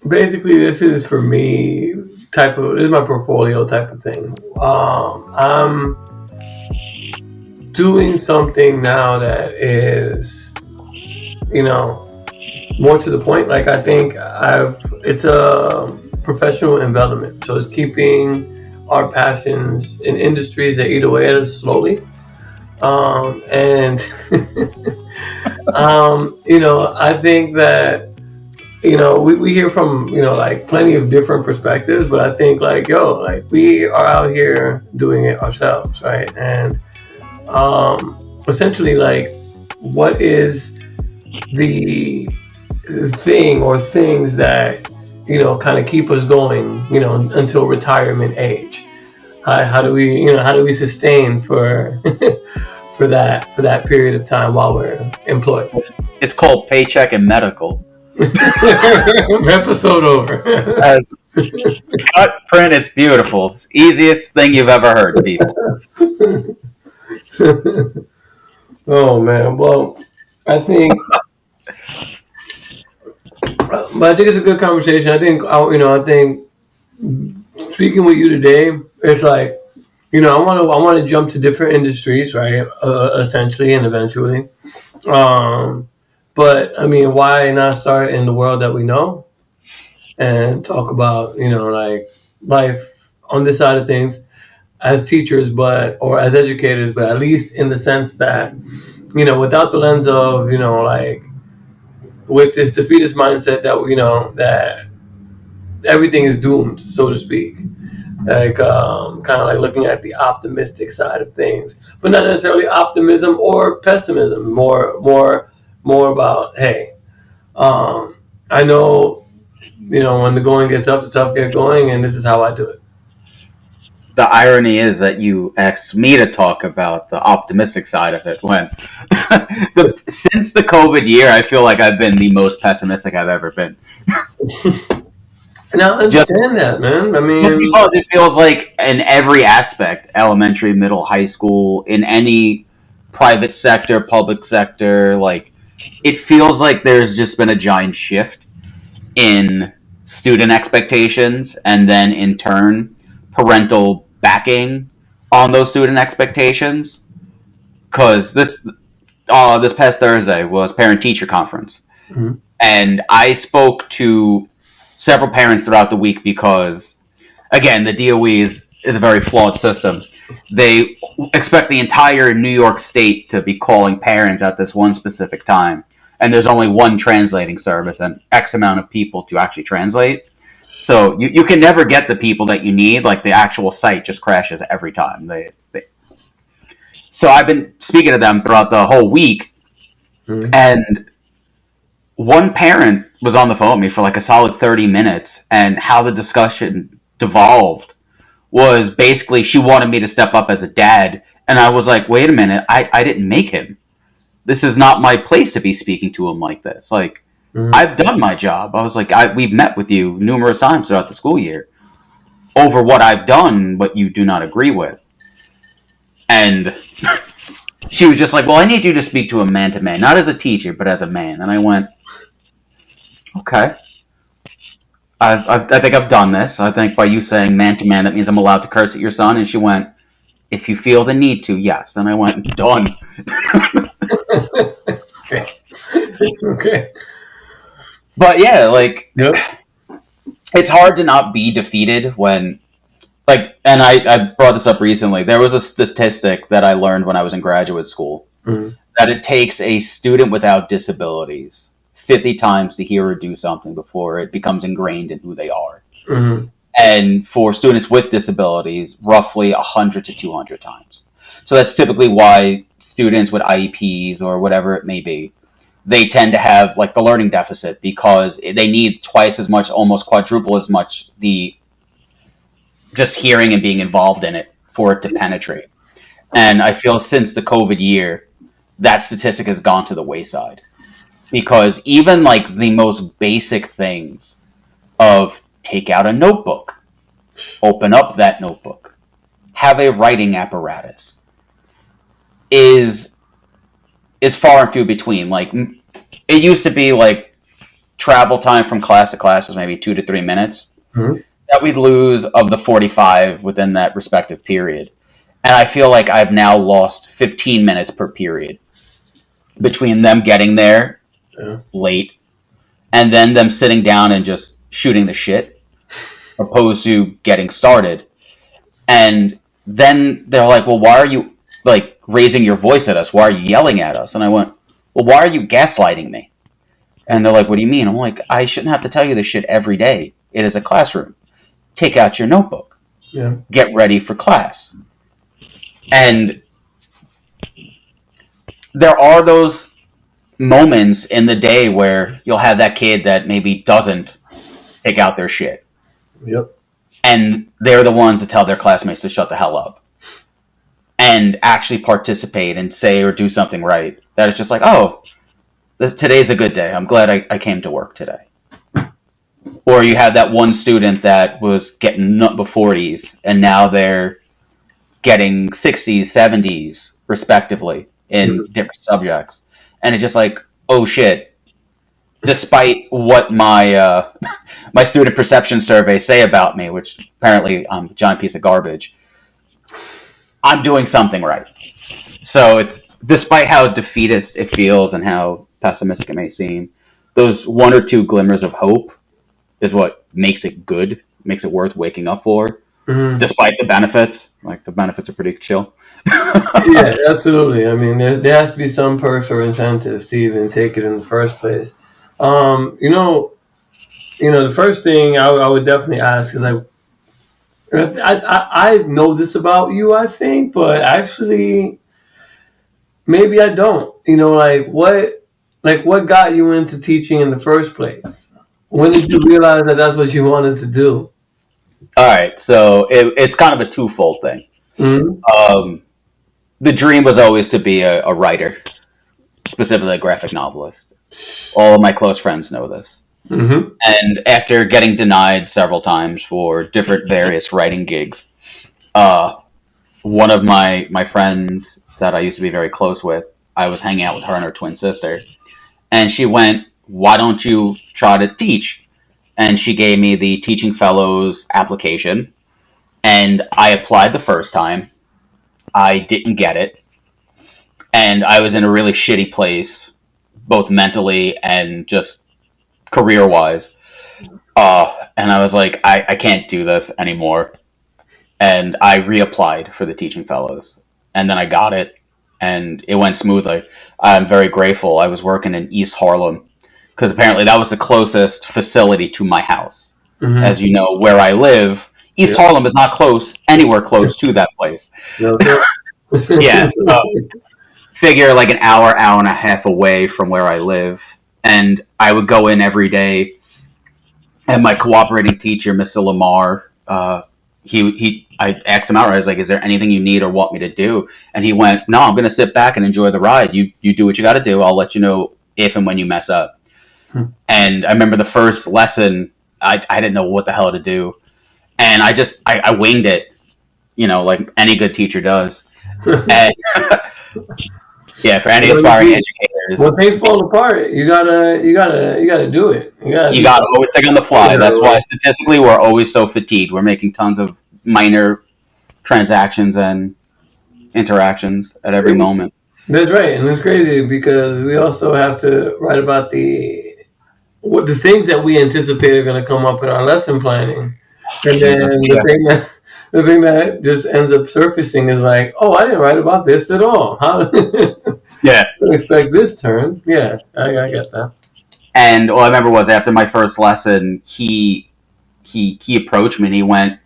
Basically, this is for me this is my portfolio type of thing. I'm doing something now that is, you know, more to the point. Like I think it's a professional envelopment, so it's keeping our passions in industries that eat away at us slowly. And I think that we hear from like plenty of different perspectives, but I think like like we are out here doing it ourselves, right? And essentially, like, what is the thing or things that kind of keep us going, until retirement age? How do we sustain for for that period of time while we're employed? It's called paycheck and medical. Episode over. As cut print, it's beautiful. It's the easiest thing you've ever heard, people. Oh man, well, I think, but I think it's a good conversation. I think speaking with you today, it's like I want to jump to different industries, right? Essentially and eventually. Um, but I mean, why not start in the world that we know and talk about like life on this side of things as teachers, but or as educators, but at least in the sense that without the lens of like with this defeatist mindset that that everything is doomed, so to speak. Like kind of like looking at the optimistic side of things, but not necessarily optimism or pessimism. More about, hey, I know when the going gets tough, the tough get going, and this is how I do it. The irony is that you asked me to talk about the optimistic side of it when since the COVID year, I feel like I've been the most pessimistic I've ever been. Now, I Just, understand that, man. I just mean, because it feels like in every aspect, elementary, middle, high school, in any private sector, public sector, like it feels like there's just been a giant shift in student expectations and then in turn parental backing on those student expectations because this past Thursday was parent teacher conference, mhm. and I spoke to several parents throughout the week because again the DOE is a very flawed system. They expect the entire New York state to be calling parents at this one specific time, and there's only one translating service and X amount of people to actually translate. So you can never get the people that you need. Like the actual site just crashes every time. So I've been speaking to them throughout the whole week, Mhm. and one parent was on the phone with me for like a solid 30 minutes, and how the discussion devolved was basically she wanted me to step up as a dad, and I was like, wait a minute, I didn't make him. This is not my place to be speaking to him like this. Like, Mhm. I've done my job. I was like, we've met with you numerous times throughout the school year over what I've done, what you do not agree with. And she was just like, well, I need you to speak to him man to man, not as a teacher, but as a man. And I went, okay. I think I've done this. I think by you saying man to man, that means I'm allowed to curse at your son. And she went, if you feel the need to, yes. And I went, done. Okay. Okay. But yeah, like, Yep. it's hard to not be defeated when, like, and I brought this up recently. There was a statistic that I learned when I was in graduate school Mhm. that it takes a student without disabilities 50 times to hear or do something before it becomes ingrained in who they are. Mhm. And for students with disabilities, roughly 100 to 200 times. So that's typically why students with IEPs or whatever it may be, they tend to have like the learning deficit because they need twice as much, almost quadruple as much the just hearing and being involved in it for it to penetrate. And I feel since the COVID year, that statistic has gone to the wayside because even like the most basic things of take out a notebook, open up that notebook, have a writing apparatus is far and few between. Like it used to be like travel time from class to class was maybe 2 to 3 minutes Mhm. that we'd lose of the 45 within that respective period. And I feel like I've now lost 15 minutes per period between them getting there Yeah. late and then them sitting down and just shooting the shit opposed to getting started. And then they're like, well, why are you like raising your voice at us? Why are you yelling at us? And I went, well, why are you gaslighting me? And they're like, what do you mean? I'm like, I shouldn't have to tell you this shit every day. It is a classroom. Take out your notebook. Yeah. Get ready for class. And there are those moments in the day where you'll have that kid that maybe doesn't take out their shit. Yep. And they're the ones that tell their classmates to shut the hell up and actually participate and say or do something right. That it's just like, oh, today's a good day. I'm glad I came to work today. Or you have that one student that was getting nut before-40s and now they're getting 60s, 70s, respectively, in different subjects. And it's just like, oh shit. Despite what my my student perception surveys say about me, which apparently I'm a giant piece of garbage, I'm doing something right. So it's despite how defeatist it feels and how pessimistic it may seem, those one or two glimmers of hope is what makes it good, makes it worth waking up for. Mhm. Despite the benefits, like the benefits are pretty chill. Yeah, absolutely. I mean, there has to be some perks or incentives to even take it in the first place. You know, the first thing I would definitely ask is I know this about you, I think, but actually, maybe I don't. What got you into teaching in the first place? When did you realize that that's what you wanted to do? All right, so it's kind of a twofold thing. Mm-hmm. The dream was always to be a writer, specifically a graphic novelist. All of my close friends know this. Mm-hmm. And after getting denied several times for different various writing gigs, one of my friends that I used to be very close with, I was hanging out with her and her twin sister, and she went, "Why don't you try to teach?" And she gave me the Teaching Fellows application, and I applied the first time. I didn't get it, and I was in a really shitty place, both mentally and just career wise. And I was like, I can't do this anymore. And I reapplied for the Teaching Fellows, and then I got it, and it went smoothly. I'm very grateful. I was working in East Harlem because apparently that was the closest facility to my house. Mm-hmm. As you know, where I live, East Harlem is not close anywhere close to that place. Yeah, so figure like an hour, hour and a half away from where I live, and I would go in every day. And my cooperating teacher, Mr. Lamar, I asked him outright. I was like, "Is there anything you need or want me to do?" And he went, "No, I'm going to sit back and enjoy the ride. You do what you got to do. I'll let you know if and when you mess up." And I remember the first lesson, I didn't know what the hell to do, and I winged it, like any good teacher does. And yeah, for any aspiring educators, when things fall apart, you gotta do it. You gotta always think on the fly. That's why statistically we're always so fatigued. We're making tons of minor transactions and interactions at every moment. That's right, and it's crazy because we also have to write about the things that we anticipate are going to come up in our lesson planning, and then the thing that just ends up surfacing is like, oh, I didn't write about this at all. How? Yeah, I expect this turn. Yeah, I get that. And all I remember was after my first lesson, he approached me and he went,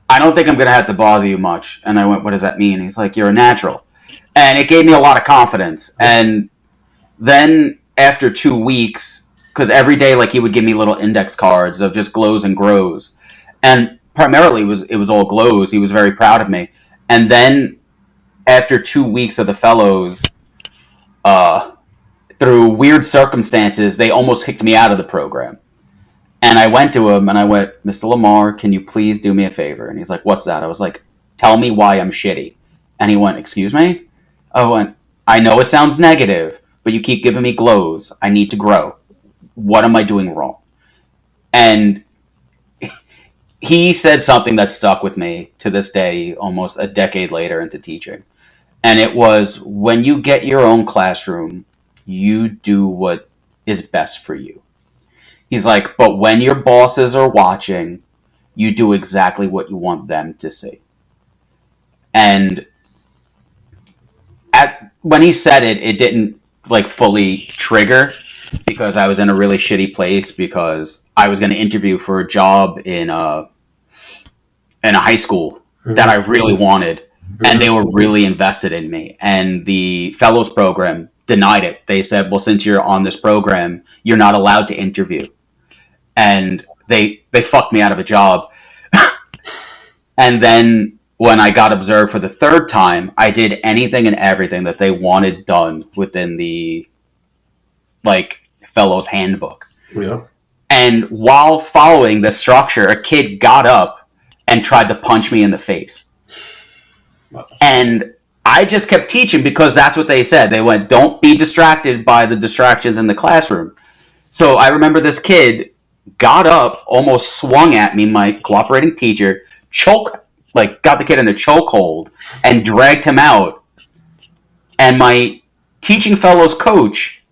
"I don't think I'm going to have to bother you much." And I went, "What does that mean?" He's like, "You're a natural." And it gave me a lot of confidence. And then after 2 weeks, because every day, like, he would give me little index cards of just glows and grows. And primarily it was all glows. He was very proud of me. And then after 2 weeks of the fellows, through weird circumstances, they almost kicked me out of the program. And I went to him and I went, "Mr. Lamar, can you please do me a favor?" And he's like, "What's that?" I was like, "Tell me why I'm shitty." And he went, "Excuse me?" I went, "I know it sounds negative, but you keep giving me glows. I need to grow." what am I doing wrong? And he said something that stuck with me to this day, almost a decade later into teaching. And it was, when you get your own classroom, you do what is best for you. He's like, but when your bosses are watching, you do exactly what you want them to see. And when he said it, it didn't like fully trigger, because I was in a really shitty place, because I was going to interview for a job in a high school that I really wanted, and they were really invested in me. And the fellows program denied it. They said, "Well, since you're on this program, you're not allowed to interview." And they fucked me out of a job. And then when I got observed for the third time, I did anything and everything that they wanted done within the like fellows handbook. Yeah. And while following the structure, a kid got up and tried to punch me in the face. And I just kept teaching, because that's what they said. They went, don't be distracted by the distractions in the classroom. So I remember this kid got up, almost swung at me, my cooperating teacher, got the kid in a chokehold and dragged him out. And my teaching fellows coach,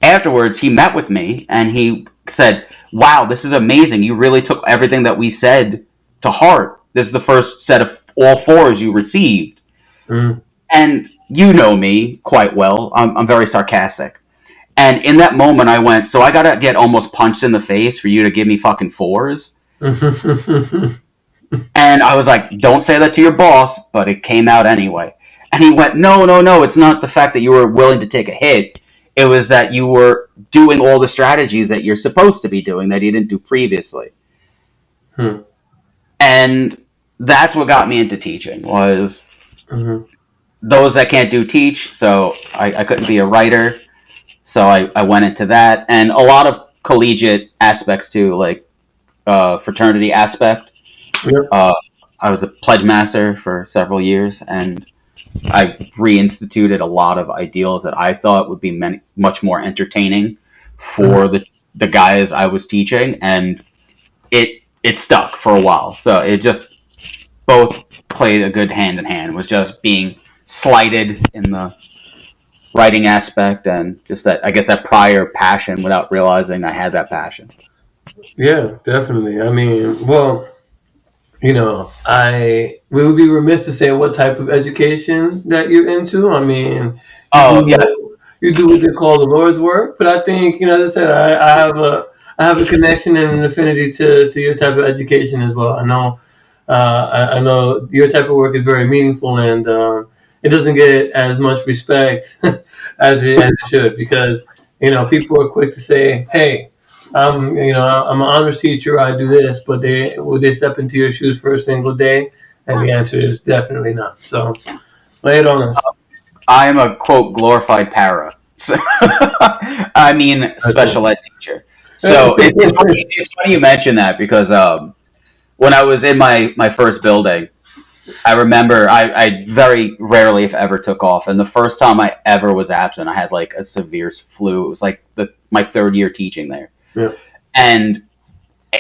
afterwards, he met with me and he said, "Wow, this is amazing. You really took everything that we said to heart. This is the first set of all fours you received." And you know me quite well. I'm very sarcastic. And in that moment, I went, so I got to get almost punched in the face for you to give me fucking fours? And I was like, don't say that to your boss, but it came out anyway. And he went, no, it's not the fact that you were willing to take a hit. It was that you were doing all the strategies that you're supposed to be doing that you didn't do previously. And that's what got me into teaching, was those that can't do teach. So I couldn't be a writer. So I went into that. And a lot of collegiate aspects too, like fraternity aspect. Yep. I was a pledge master for several years, and I reinstituted a lot of ideals that I thought would be much more entertaining for the guys I was teaching, and it stuck for a while. So it just both played a good hand in hand. It was just being slighted in the writing aspect, and just that, I guess, that prior passion without realizing I had that passion. Yeah, definitely. I mean, well, we would be remiss to say what type of education that you're into. I mean, Yes. You do what they call the Lord's work, but I think, as I said, I have a connection and an affinity to your type of education as well. I know your type of work is very meaningful, and it doesn't get as much respect as it should, because people are quick to say, "Hey, I'm an honors teacher. I do this," but would they step into your shoes for a single day? And the answer is definitely not. So lay it on us. I am a, quote, glorified para. So, I mean, special ed teacher. So it's funny you mention that, because when I was in my first building, I remember I very rarely, if ever, took off. And the first time I ever was absent, I had like a severe flu. It was like my third year teaching there. Yeah. And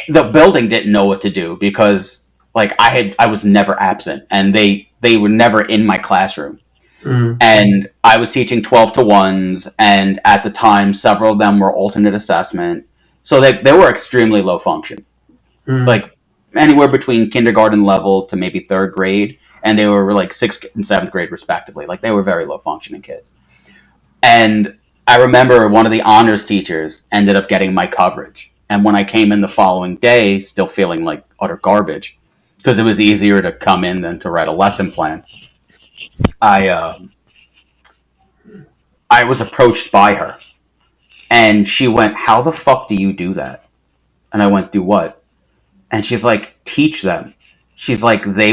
the building didn't know what to do, because like I was never absent, and they were never in my classroom. And I was teaching 12 to 1s, and at the time several of them were alternate assessment, so they were extremely low function, like anywhere between kindergarten level to maybe third grade, and they were like 6th and 7th grade respectively. Like, they were very low functioning kids. And I remember one of the honors teachers ended up getting my coverage, and when I came in the following day, still feeling like utter garbage, because it was easier to come in than to write a lesson plan, I was approached by her, and she went, "How the fuck do you do that?" And I went, "Do what?" And she's like, "Teach them." She's like, they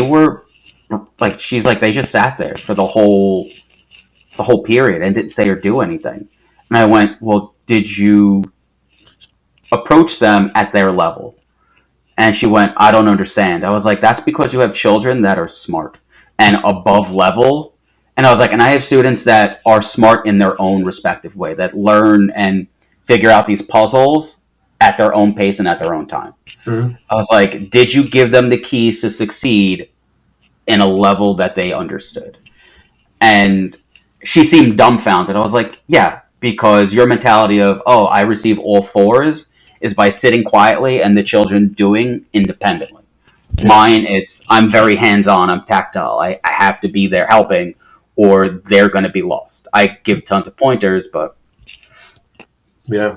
just sat there for the whole period and didn't say or do anything. And I went, "Well, did you approach them at their level?" And she went, "I don't understand." I was like, "That's because you have children that are smart and above level." And I was like, "And I have students that are smart in their own respective way, that learn and figure out these puzzles at their own pace and at their own time. Mhm. I was like, did you give them the keys to succeed in a level that they understood? And she seemed dumbfounded. I was like, yeah, because your mentality of, oh, I receive all fours is by sitting quietly and the children doing independently. Yeah. Mine, it's I'm very hands on, I'm tactile. I have to be there helping or they're going to be lost. I give tons of pointers, but. Yeah.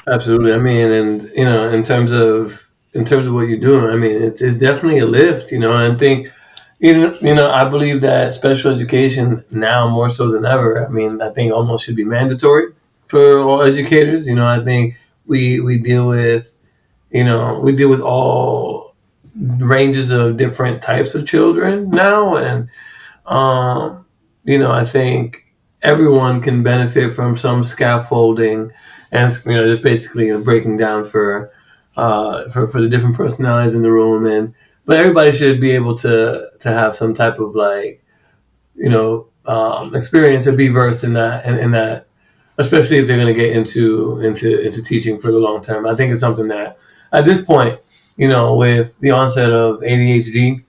Absolutely. I mean, and in terms of what you're doing, I mean, it's definitely a lift. And I think I believe that special education now more so than ever. I mean, I think almost should be mandatory for all educators. I think we deal with all ranges of different types of children now, and I think everyone can benefit from some scaffolding, and just basically breaking down for the different personalities in the room, but everybody should be able to have some type of experience or be versed in that, especially if they're going to get into teaching for the long term. I think it's something that at this point, with the onset of ADHD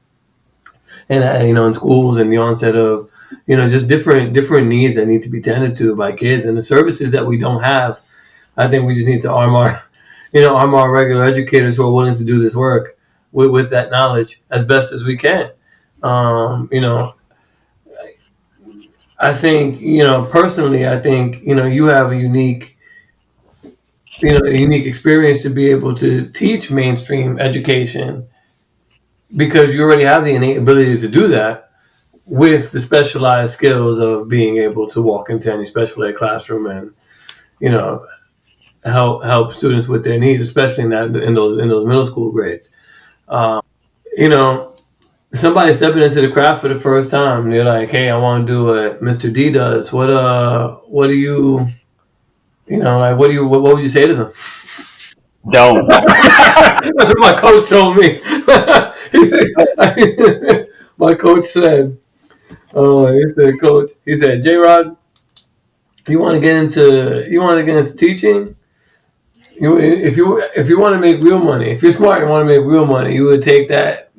and in schools, and the onset of just different needs that need to be tended to by kids, and the services that we don't have. I think we just need to arm our regular educators who are willing to do this work with that knowledge as best as we can. um, you know I think, personally, I think, you have a unique experience to be able to teach mainstream education, because you already have the innate ability to do that with the specialized skills of being able to walk into any special ed classroom and you know help students with their needs, especially in those middle school grades. You know, Somebody stepping into the craft for the first time, they're like, "Hey, I want to do what Mr. D does. What do you, like, what would you say to them?" Don't. That's what my coach told me. My coach said, "Oh, he said, Coach, he said, J Rod, you want to get into teaching. If you want to make real money, if you're smart and want to make real money, you would take that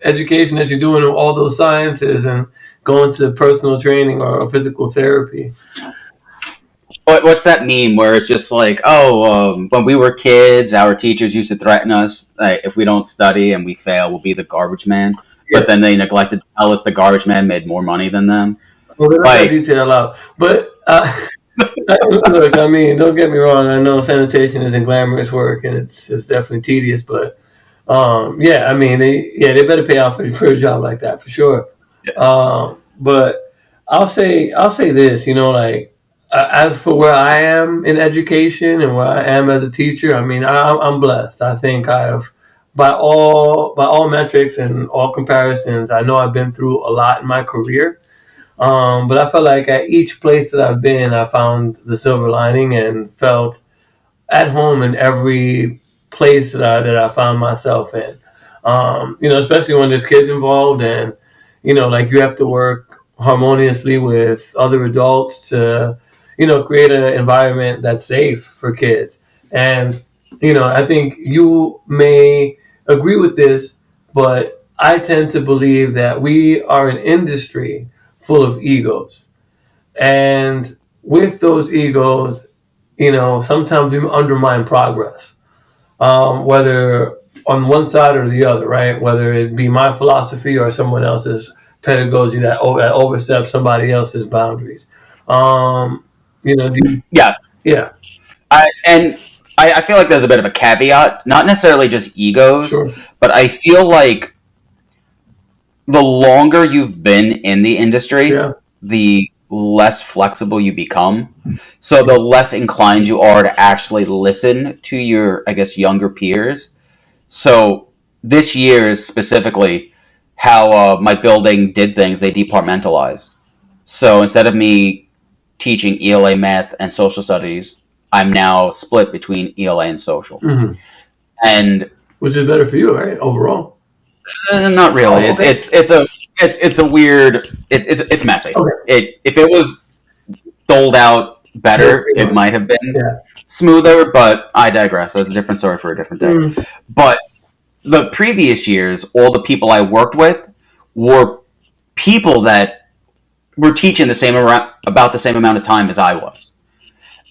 education that you're doing in all those sciences and go into personal training or physical therapy." What's that meme where it's just like, oh, when we were kids, our teachers used to threaten us, like, if we don't study and we fail, we'll be the garbage man. Yeah. But then they neglected to tell us the garbage man made more money than them. Well, they left that Like, detail out, but look, I mean, don't get me wrong. I know sanitation isn't glamorous work, and it's definitely tedious. But yeah, I mean, they better pay off for a job like that for sure. But I'll say this, like, as for where I am in education and where I am as a teacher, I mean, I'm blessed. I think I have, by all metrics and all comparisons, I know I've been through a lot in my career. But I felt like at each place that I've been, I found the silver lining and felt at home in every place that I found myself in. Especially when there's kids involved, and like, you have to work harmoniously with other adults to create an environment that's safe for kids. And I think you may agree with this, but I tend to believe that we are an industry full of egos, and with those egos, sometimes we undermine progress, whether on one side or the other, right? Whether it be my philosophy or someone else's pedagogy that oversteps somebody else's boundaries. Um, you know, do, yes. yeah, And I feel like there's a bit of a caveat, not necessarily just egos, sure, but I feel like the longer you've been in the industry, yeah, the less flexible you become. So the less inclined you are to actually listen to your, I guess, younger peers. So this year specifically, how my building did things, they departmentalized. So instead of me teaching ELA math and social studies, I'm now split between ELA and social. hmm And which is better for you, right? Overall. not really. Oh, It's okay, it's it's a it's a weird. It's messy. okay, If it was doled out more better, it freelance. might have been. Yeah, smoother, but I digress. That's a different story for a different day. Mm. But the previous years, all the people I worked with were people that were teaching about the same amount of time as I was.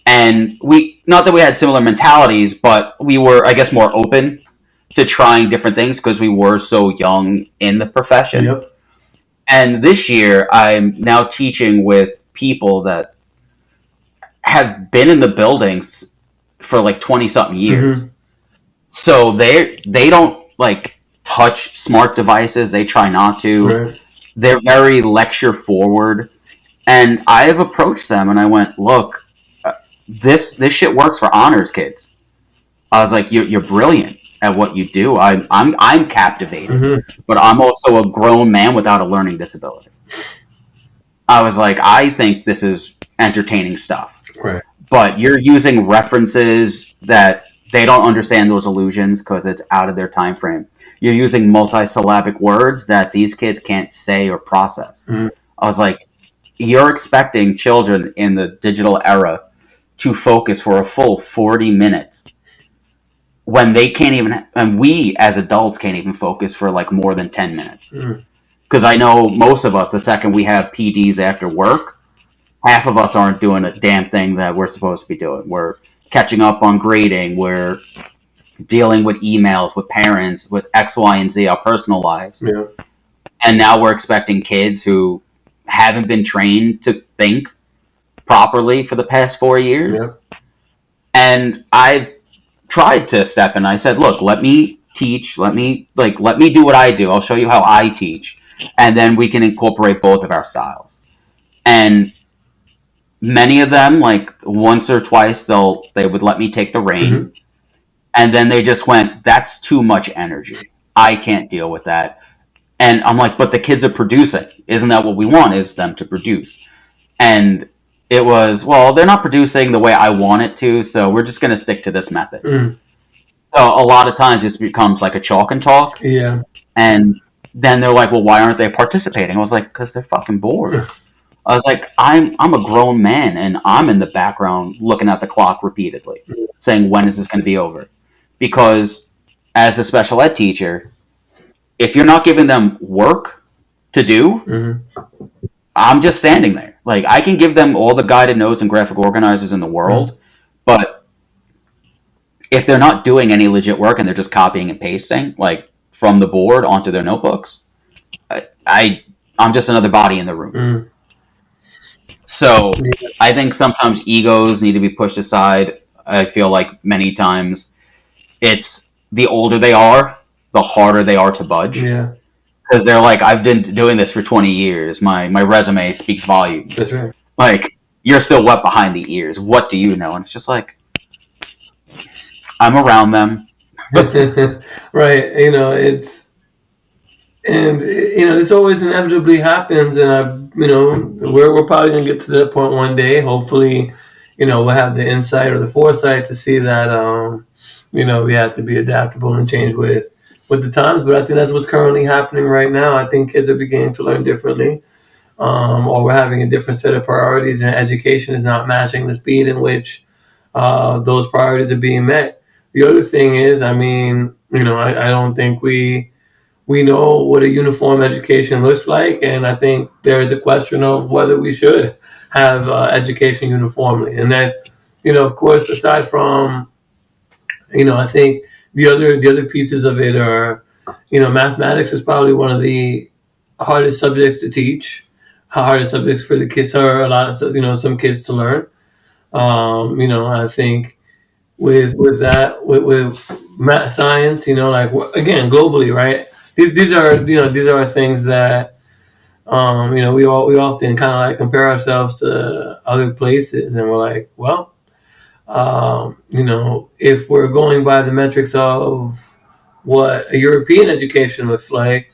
And we, not that we had similar mentalities, but we were, I guess, more open to trying different things because we were so young in the profession. Yep. And this year, I'm now teaching with people that have been in the buildings for like 20 something years. Mm-hmm. So they don't like touch smart devices. They try not to. Right. They're very lecture forward. And I have approached them and I went, look, this shit works for honors kids. I was like, you're brilliant at what you do. I'm captivated, Mm-hmm. but I'm also a grown man without a learning disability. I was like, I think this is entertaining stuff, Right. but you're using references that they don't understand those illusions because it's out of their time frame. You're using multisyllabic words that these kids can't say or process. Mm-hmm. I was like, you're expecting children in the digital era to focus for a full 40 minutes when they can't even, and we as adults can't even focus for like more than 10 minutes. Mm. Because I know most of us, the second we have PDs after work, half of us aren't doing a damn thing that we're supposed to be doing. We're catching up on grading. We're dealing with emails with parents, with X, Y, and Z, our personal lives. Yeah. And now we're expecting kids who haven't been trained to think properly for the past 4 years. Yeah. And I've tried to step in. I said, look, let me teach. Let me do what I do. I'll show you how I teach. And then we can incorporate both of our styles. And many of them, like once or twice, they would let me take the reign. Mm-hmm. And then they just went, that's too much energy. I can't deal with that. And I'm like, but the kids are producing. Isn't that what we want, is them to produce? And it was, well, they're not producing the way I want it to, so we're just going to stick to this method. Mm. So a lot of times it becomes like a chalk and talk. Yeah. And then they're like, well, why aren't they participating? I was like, because they're fucking bored. I was like, I'm a grown man, and I'm in the background looking at the clock repeatedly, saying, when is this going to be over? Because as a special ed teacher, if you're not giving them work to do, Mm-hmm. I'm just standing there. Like, I can give them all the guided notes and graphic organizers in the world, but if they're not doing any legit work and they're just copying and pasting, like from the board onto their notebooks, I'm just another body in the room. Mm. So Yeah. I think sometimes egos need to be pushed aside. I feel like many times it's the older they are, the harder they are to budge. Yeah. Because they're like, I've been doing this for 20 years. My resume speaks volumes. That's right. Like, you're still wet behind the ears. What do you know? And it's just like, I'm around them. Right. This always inevitably happens, and we're probably gonna get to that point one day. Hopefully, we'll have the insight or the foresight to see that we have to be adaptable and change with the times. But I think that's what's currently happening right now. I think kids are beginning to learn differently, or we're having a different set of priorities, and education is not matching the speed in which those priorities are being met. The other thing is, I don't think we know what a uniform education looks like, and I think there is a question of whether we should have education uniformly. And that, of course, aside from, I think the other pieces of it are, mathematics is probably one of the hardest subjects to teach, hardest subjects for the kids, or a lot of some kids to learn. I think with math science, like again globally, right? These are things that we often kind of like compare ourselves to other places, and we're like, well, if we're going by the metrics of what a European education looks like,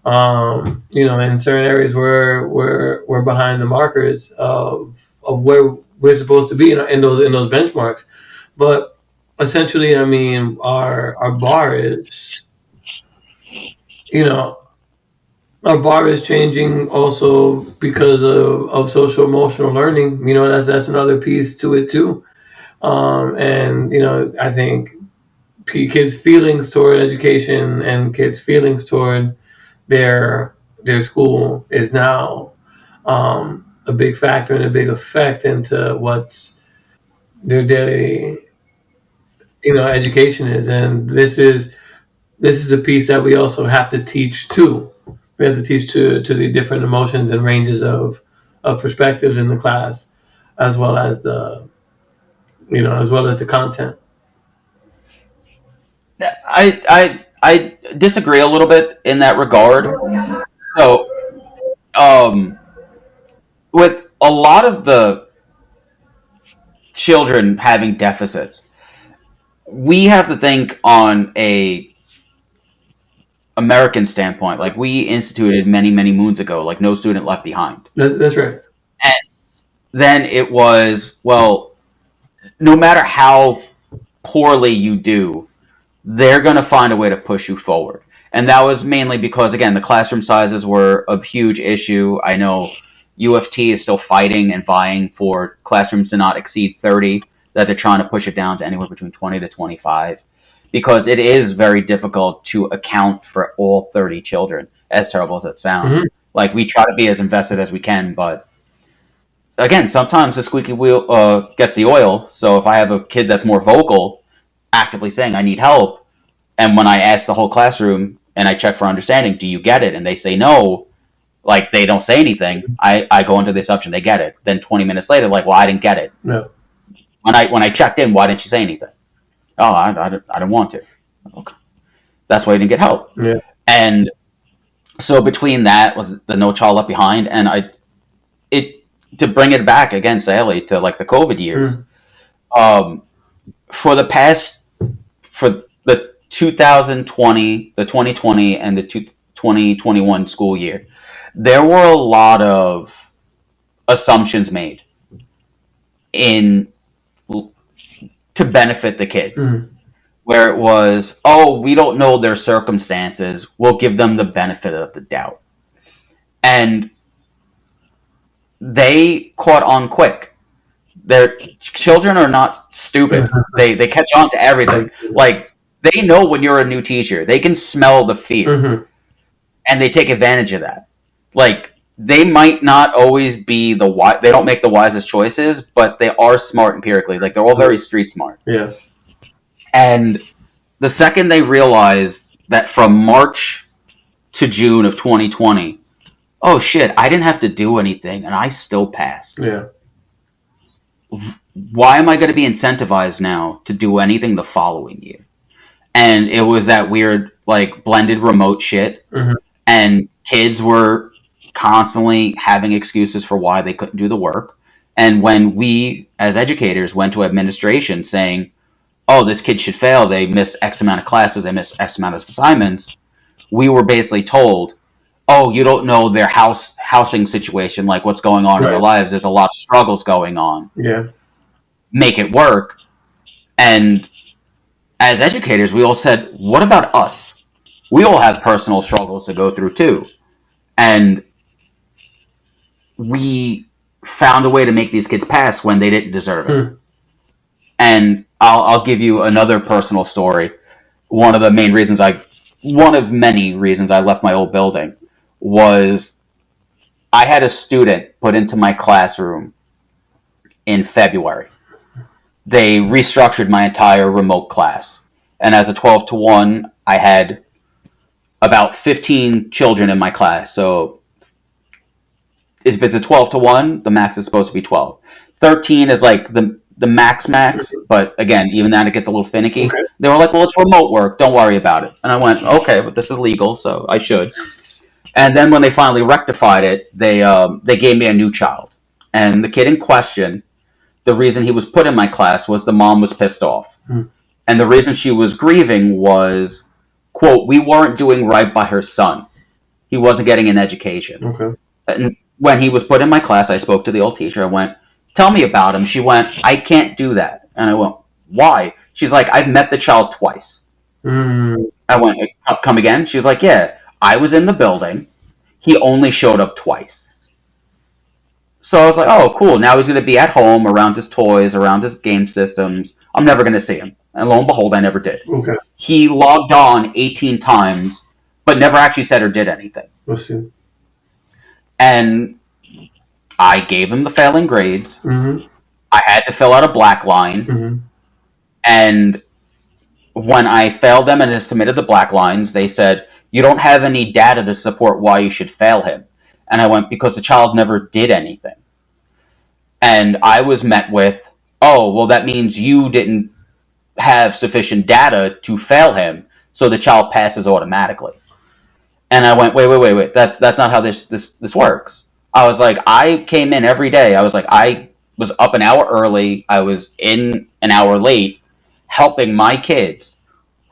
in certain areas we're behind the markers of where we're supposed to be in those benchmarks. But essentially, our bar is, you know, our bar is changing also because of social emotional learning. That's another piece to it too. And I think kids' feelings toward education and kids' feelings toward their their school is now a big factor and a big effect into what's their daily education is. And this is a piece that we also have to teach too. We have to teach to the different emotions and ranges of perspectives in the class, as well as the content. I disagree a little bit in that regard. So, with a lot of the children having deficits, we have to think on a American standpoint. Like we instituted many moons ago, like no student left behind. That's right. And then it was, well, no matter how poorly you do, they're going to find a way to push you forward. And that was mainly because, again, the classroom sizes were a huge issue. I know U of T is still fighting and vying for classrooms to not exceed 30, that they're trying to push it down to anywhere between 20 to 25, because it is very difficult to account for all 30 children, as terrible as it sounds. Mm-hmm. Like, we try to be as invested as we can, but again, sometimes the squeaky wheel gets the oil. So if I have a kid that's more vocal, actively saying, I need help, and when I ask the whole classroom and I check for understanding, do you get it? And they say no, like they don't say anything. I go into the assumption they get it. Then 20 minutes later, like, well, I didn't get it. No. When I checked in, why didn't you say anything? Oh, I didn't want to. Okay. That's why you didn't get help. Yeah. And so between that, with the No Child Left Behind, and to bring it back again, Sally, to like the COVID years, for the 2020, the 2020, and the 2021 school year, there were a lot of assumptions made in to benefit the kids. Where it was, oh, we don't know their circumstances, we'll give them the benefit of the doubt. And they caught on quick. Their children are not stupid. They catch on to everything. Like, they know when you're a new teacher. They can smell the fear. And they take advantage of that. Like, they might not always be they don't make the wisest choices, but they are smart empirically. Like, they're all very street smart. Yeah. And the second they realized that from March to June of 2020, oh shit, I didn't have to do anything and I still passed. Yeah. Why am I going to be incentivized now to do anything the following year? And it was that weird, like, blended remote shit. And kids were constantly having excuses for why they couldn't do the work. And when we, as educators, went to administration saying, oh, this kid should fail, they miss X amount of classes, they miss X amount of assignments, we were basically told, oh, you don't know their housing situation, like what's going on in their lives. There's a lot of struggles going on. Yeah. Make it work. And as educators, we all said, what about us? We all have personal struggles to go through too. And we found a way to make these kids pass when they didn't deserve it. And I'll give you another personal story. One of many reasons I left my old building was I had a student put into my classroom in February. They restructured my entire remote class. And as a 12-to-1, I had about 15 children in my class. So if it's a 12-to-1, the max is supposed to be 12. 13 is like the max, but again, even then it gets a little finicky. Okay. They were like, well, it's remote work, don't worry about it. And I went, okay, but this is legal, so I should. And then when they finally rectified it, they gave me a new child. And the kid in question, the reason he was put in my class was the mom was pissed off. And the reason she was grieving was, quote, we weren't doing right by her son. He wasn't getting an education. Okay. And when he was put in my class, I spoke to the old teacher. I went, tell me about him. She went, I can't do that. And I went, why? She's like, I've met the child twice. I went, come again? She was like, yeah, I was in the building. He only showed up twice. So I was like, oh, cool. Now he's going to be at home around his toys, around his game systems. I'm never going to see him. And lo and behold, I never did. Okay. He logged on 18 times, but never actually said or did anything. Let's see. And I gave him the failing grades. Mm-hmm. I had to fill out a black line. Mm-hmm. And when I failed them and submitted the black lines, they said, you don't have any data to support why you should fail him. And I went, because the child never did anything. And I was met with, oh, well, that means you didn't have sufficient data to fail him, so the child passes automatically. And I went, wait. That's not how this works. I was like, I came in every day. I was like, I was up an hour early. I was in an hour late, helping my kids,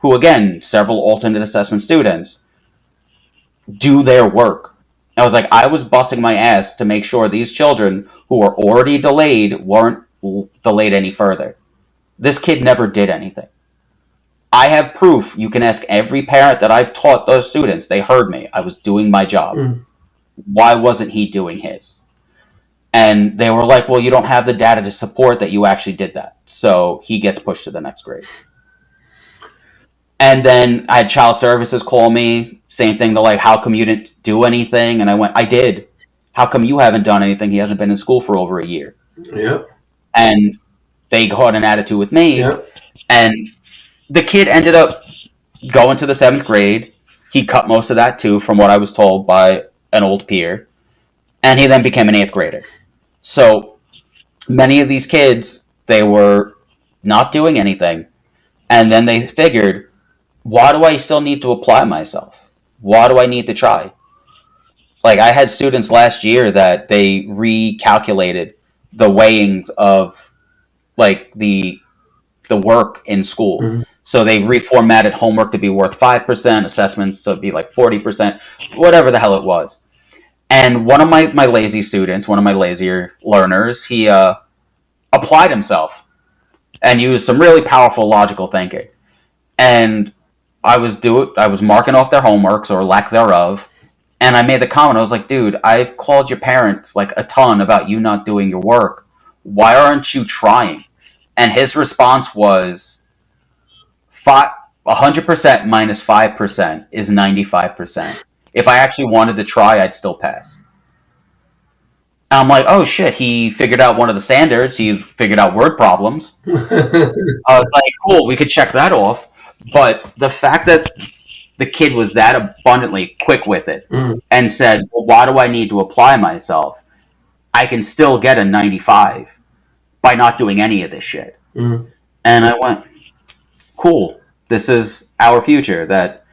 who, again, several alternate assessment students, do their work. I was like, I was busting my ass to make sure these children who were already delayed weren't delayed any further. This kid never did anything. I have proof. You can ask every parent that I've taught those students. They heard me. I was doing my job. Mm. Why wasn't he doing his? And they were like, well, you don't have the data to support that you actually did that. So he gets pushed to the next grade. And then I had child services call me. Same thing. They're like, how come you didn't do anything? And I went, I did. How come you haven't done anything? He hasn't been in school for over a year. Yep. And they got an attitude with me. Yep. And the kid ended up going to the 7th grade. He cut most of that too, from what I was told by an old peer. And he then became an 8th grader. So many of these kids, they were not doing anything. And then they figured, why do I still need to apply myself? Why do I need to try? Like, I had students last year that they recalculated the weighings of, like, the work in school. Mm-hmm. So they reformatted homework to be worth 5%, assessments to be like 40%, whatever the hell it was. And one of my lazy students, one of my lazier learners, he applied himself and used some really powerful logical thinking. And I was marking off their homeworks or lack thereof, and I made the comment. I was like, dude, I've called your parents like a ton about you not doing your work. Why aren't you trying? And his response was, 100% minus 5% is 95%. If I actually wanted to try, I'd still pass. And I'm like, oh shit, he figured out one of the standards. He figured out word problems. I was like, cool, we could check that off. But the fact that the kid was that abundantly quick with it and said, well, why do I need to apply myself? I can still get a 95 by not doing any of this shit. And I went, cool, this is our future. That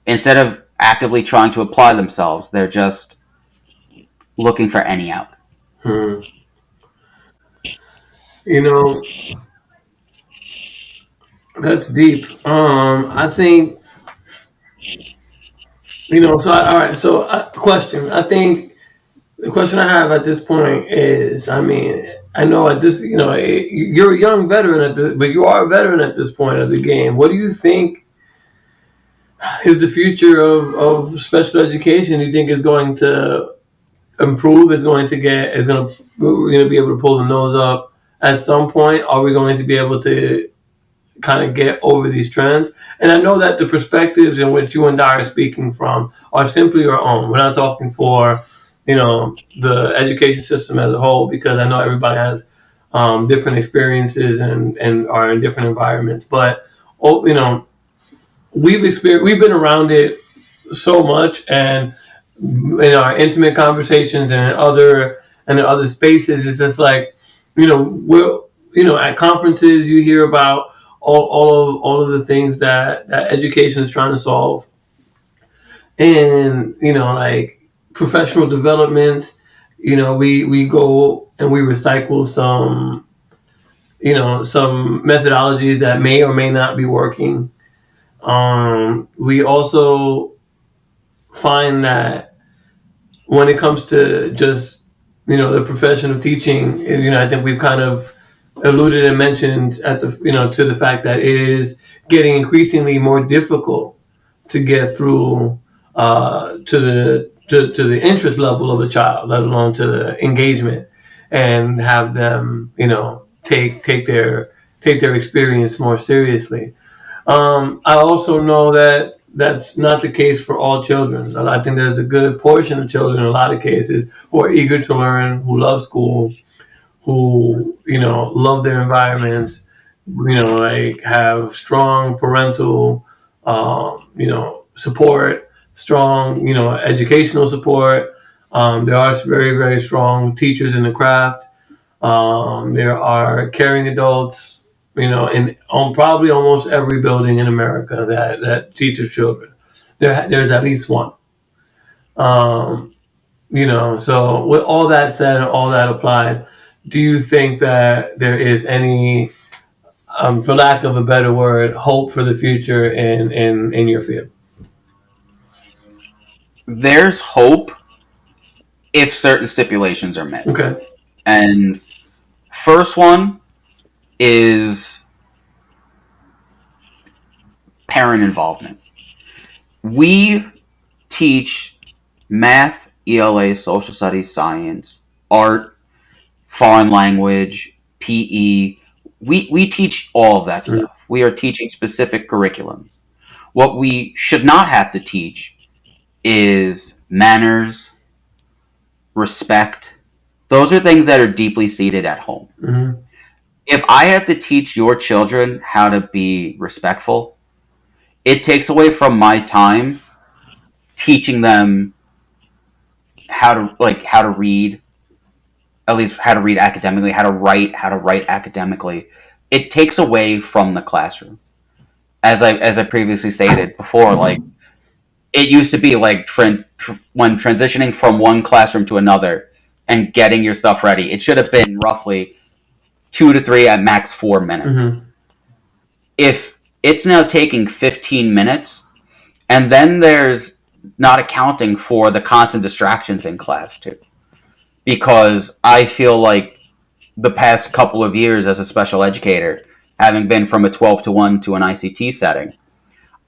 instead of actively trying to apply themselves, they're just looking for any out. You know, that's deep. I think, you know, so all right. So, question. I think the question I have at this point is, I mean, I know at this, you know, you're a young veteran but you are a veteran at this point of the game. What do you think is the future of special education? Do you think is going to improve? We're going to be able to pull the nose up at some point? Are we going to be able to kind of get over these trends? And I know that the perspectives in which you and I are speaking from are simply our own. We're not talking for, you know, the education system as a whole, because I know everybody has different experiences and are in different environments. But, you know, we've been around it so much, and in our intimate conversations and in other spaces, it's just like, you know, at conferences you hear about all of the things that education is trying to solve, and, you know, like professional developments. You know, we go and we recycle some, you know, some methodologies that may or may not be working. We also find that when it comes to just, you know, the profession of teaching, you know, I think we've kind of alluded and mentioned to the fact that it is getting increasingly more difficult to get through to the interest level of a child, let alone to the engagement. and have them, take their experience more seriously. I also know that that's not the case for all children. I think there's a good portion of children, in a lot of cases, who are eager to learn, who love school, who love their environments, like have strong parental, support, strong educational support. There are very very strong teachers in the craft. There are caring adults, in on probably almost every building in America that teaches children. There's at least one. Um, so with all that said and all that applied, do you think that there is any, for lack of a better word, hope for the future in your field? There's hope if certain stipulations are met. Okay. And first one is parent involvement. We teach math, ELA, social studies, science, art, foreign language, PE. We teach all of that stuff. We are teaching specific curriculums. What we should not have to teach is manners, respect. Those are things that are deeply seated at home. Mm-hmm. If I have to teach your children how to be respectful, it takes away from my time teaching them how to read, at least how to read academically, how to write academically. It takes away from the classroom. As I previously stated before, like it used to be like when transitioning from one classroom to another and getting your stuff ready, it should have been roughly 2 to 3 at max 4 minutes. Mm-hmm. If it's now taking 15 minutes, and then there's not accounting for the constant distractions in class too, because I feel like the past couple of years as a special educator, having been from a 12 to 1 to an ICT setting,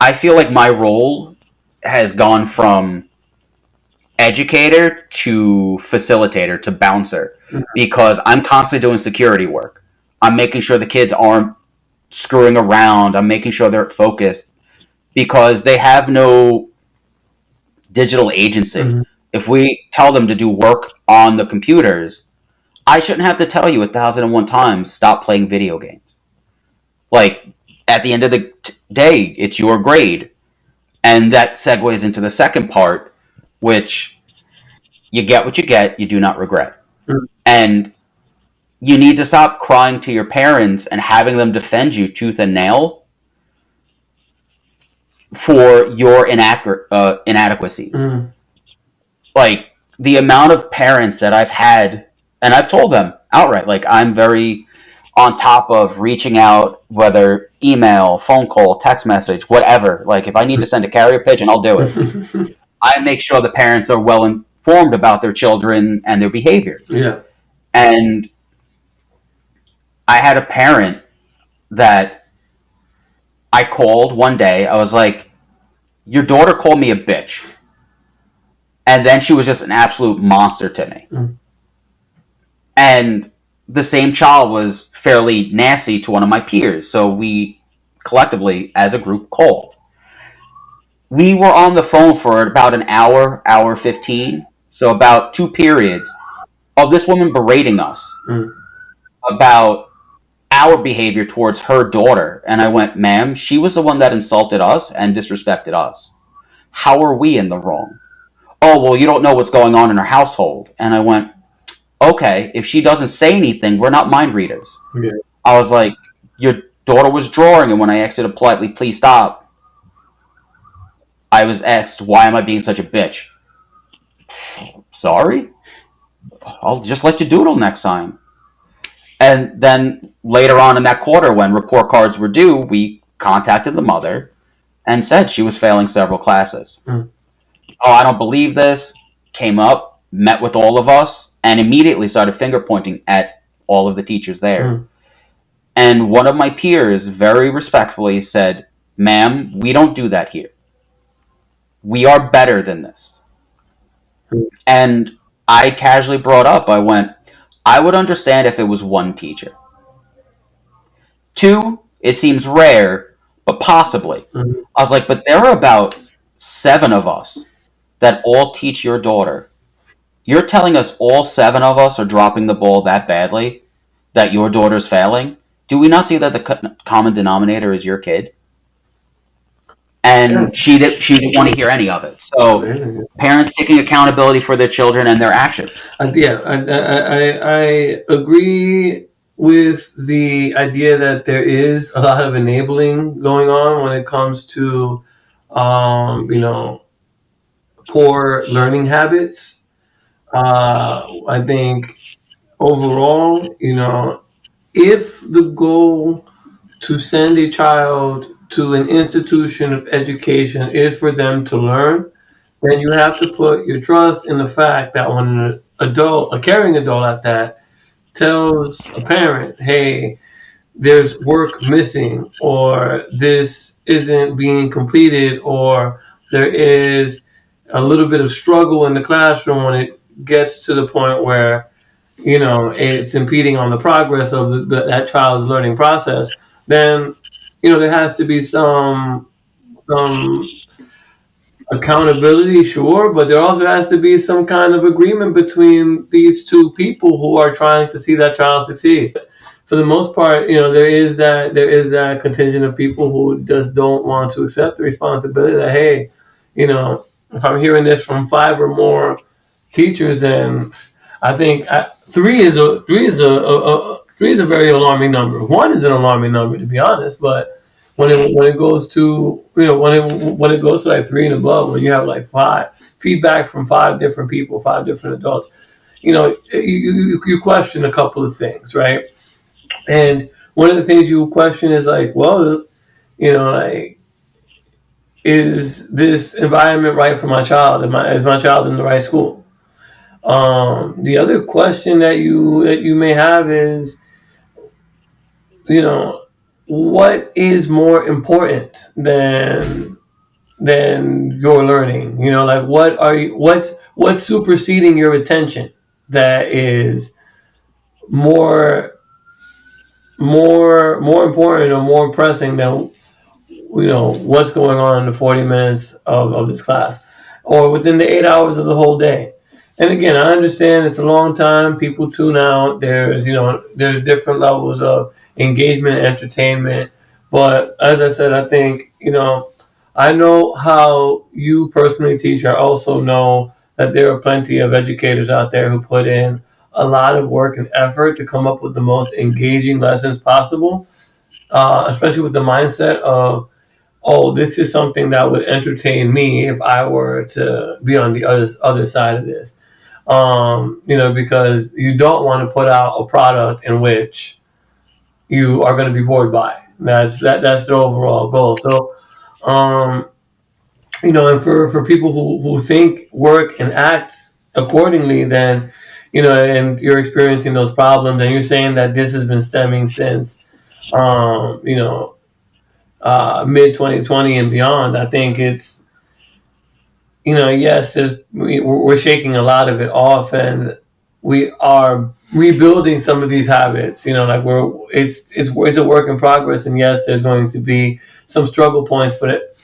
I feel like my role has gone from educator to facilitator to bouncer, because I'm constantly doing security work. I'm making sure the kids aren't screwing around. I'm making sure they're focused, because they have no digital agency. Mm-hmm. If we tell them to do work on the computers, I shouldn't have to tell you 1,001 times, stop playing video games. Like, at the end of the day, it's your grade. And that segues into the second part, which you get what you get, you do not regret. Mm-hmm. And you need to stop crying to your parents and having them defend you tooth and nail for your inadequacies. Mm-hmm. Like, the amount of parents that I've had, and I've told them outright, like, I'm very on top of reaching out, whether email, phone call, text message, whatever. Like, if I need to send a carrier pigeon, I'll do it. I make sure the parents are well informed about their children and their behaviors. Yeah. And I had a parent that I called one day. I was like, your daughter called me a bitch. And then she was just an absolute monster to me. Mm. And the same child was fairly nasty to one of my peers. So we collectively, as a group, called. We were on the phone for about an hour, hour 15. So about 2 periods of this woman berating us about our behavior towards her daughter. And I went, ma'am, she was the one that insulted us and disrespected us. How are we in the wrong? Oh, well, you don't know what's going on in her household. And I went, okay, if she doesn't say anything, we're not mind readers. Yeah. I was like, your daughter was drawing, and when I asked her to politely, please stop, I was asked, why am I being such a bitch? Sorry? I'll just let you doodle next time. And then later on in that quarter, when report cards were due, we contacted the mother and said she was failing several classes. Mm. Oh, I don't believe this. Came up, met with all of us, and immediately started finger pointing at all of the teachers there. Mm. And one of my peers very respectfully said, ma'am, we don't do that here. We are better than this. Mm. And I casually brought up, I went, I would understand if it was one teacher. Two, it seems rare, but possibly. Mhm. I was like, but there are about seven of us that all teach your daughter. You're telling us all seven of us are dropping the ball that badly that your daughter's failing? Do we not see that the common denominator is your kid? Yeah. And she didn't want to hear any of it. So parents taking accountability for their children and their actions. Yeah, I agree with the idea that there is a lot of enabling going on when it comes to, you know, poor learning habits. I think overall, you know, if the goal to send a child to an institution of education is for them to learn, then you have to put your trust in the fact that when an adult, a caring adult at that, tells a parent, hey, there's work missing, or this isn't being completed, or there is a little bit of struggle in the classroom when it gets to the point where, you know, it's impeding on the progress of that child's learning process, then, you know, there has to be some accountability, sure, but there also has to be some kind of agreement between these two people who are trying to see that child succeed. For the most part, you know, there is that contingent of people who just don't want to accept the responsibility that, hey, you know, if I'm hearing this from five or more teachers, then I think three is a very alarming number. One is an alarming number, to be honest, but when it goes to, you know, when it goes to like three and above, when you have like five feedback from five different people, five different adults, you know, you question a couple of things, right? And one of the things you question is like, well, you know, like, is this environment right for my child? Is my child in the right school? The other question that you may have is, you know, what is more important than your learning? You know, like what's superseding your attention that is more more important or more pressing than, you know, what's going on in the 40 minutes of this class or within the 8 hours of the whole day. And again, I understand it's a long time, people tune out, there's, you know, there's different levels of engagement and entertainment, but as I said, I think, you know, I know how you personally teach. I also know that there are plenty of educators out there who put in a lot of work and effort to come up with the most engaging lessons possible, especially with the mindset of, oh, this is something that would entertain me if I were to be on the other side of this. You know, because you don't want to put out a product in which you are going to be bored by. That's the overall goal. So, um, you know, and for people who think, work, and act accordingly, then, you know, and you're experiencing those problems, and you're saying that this has been stemming since, you know, mid 2020 and beyond. I think it's, you know, yes, we're shaking a lot of it off, and we are rebuilding some of these habits. You know, like it's a work in progress, and yes, there's going to be some struggle points, but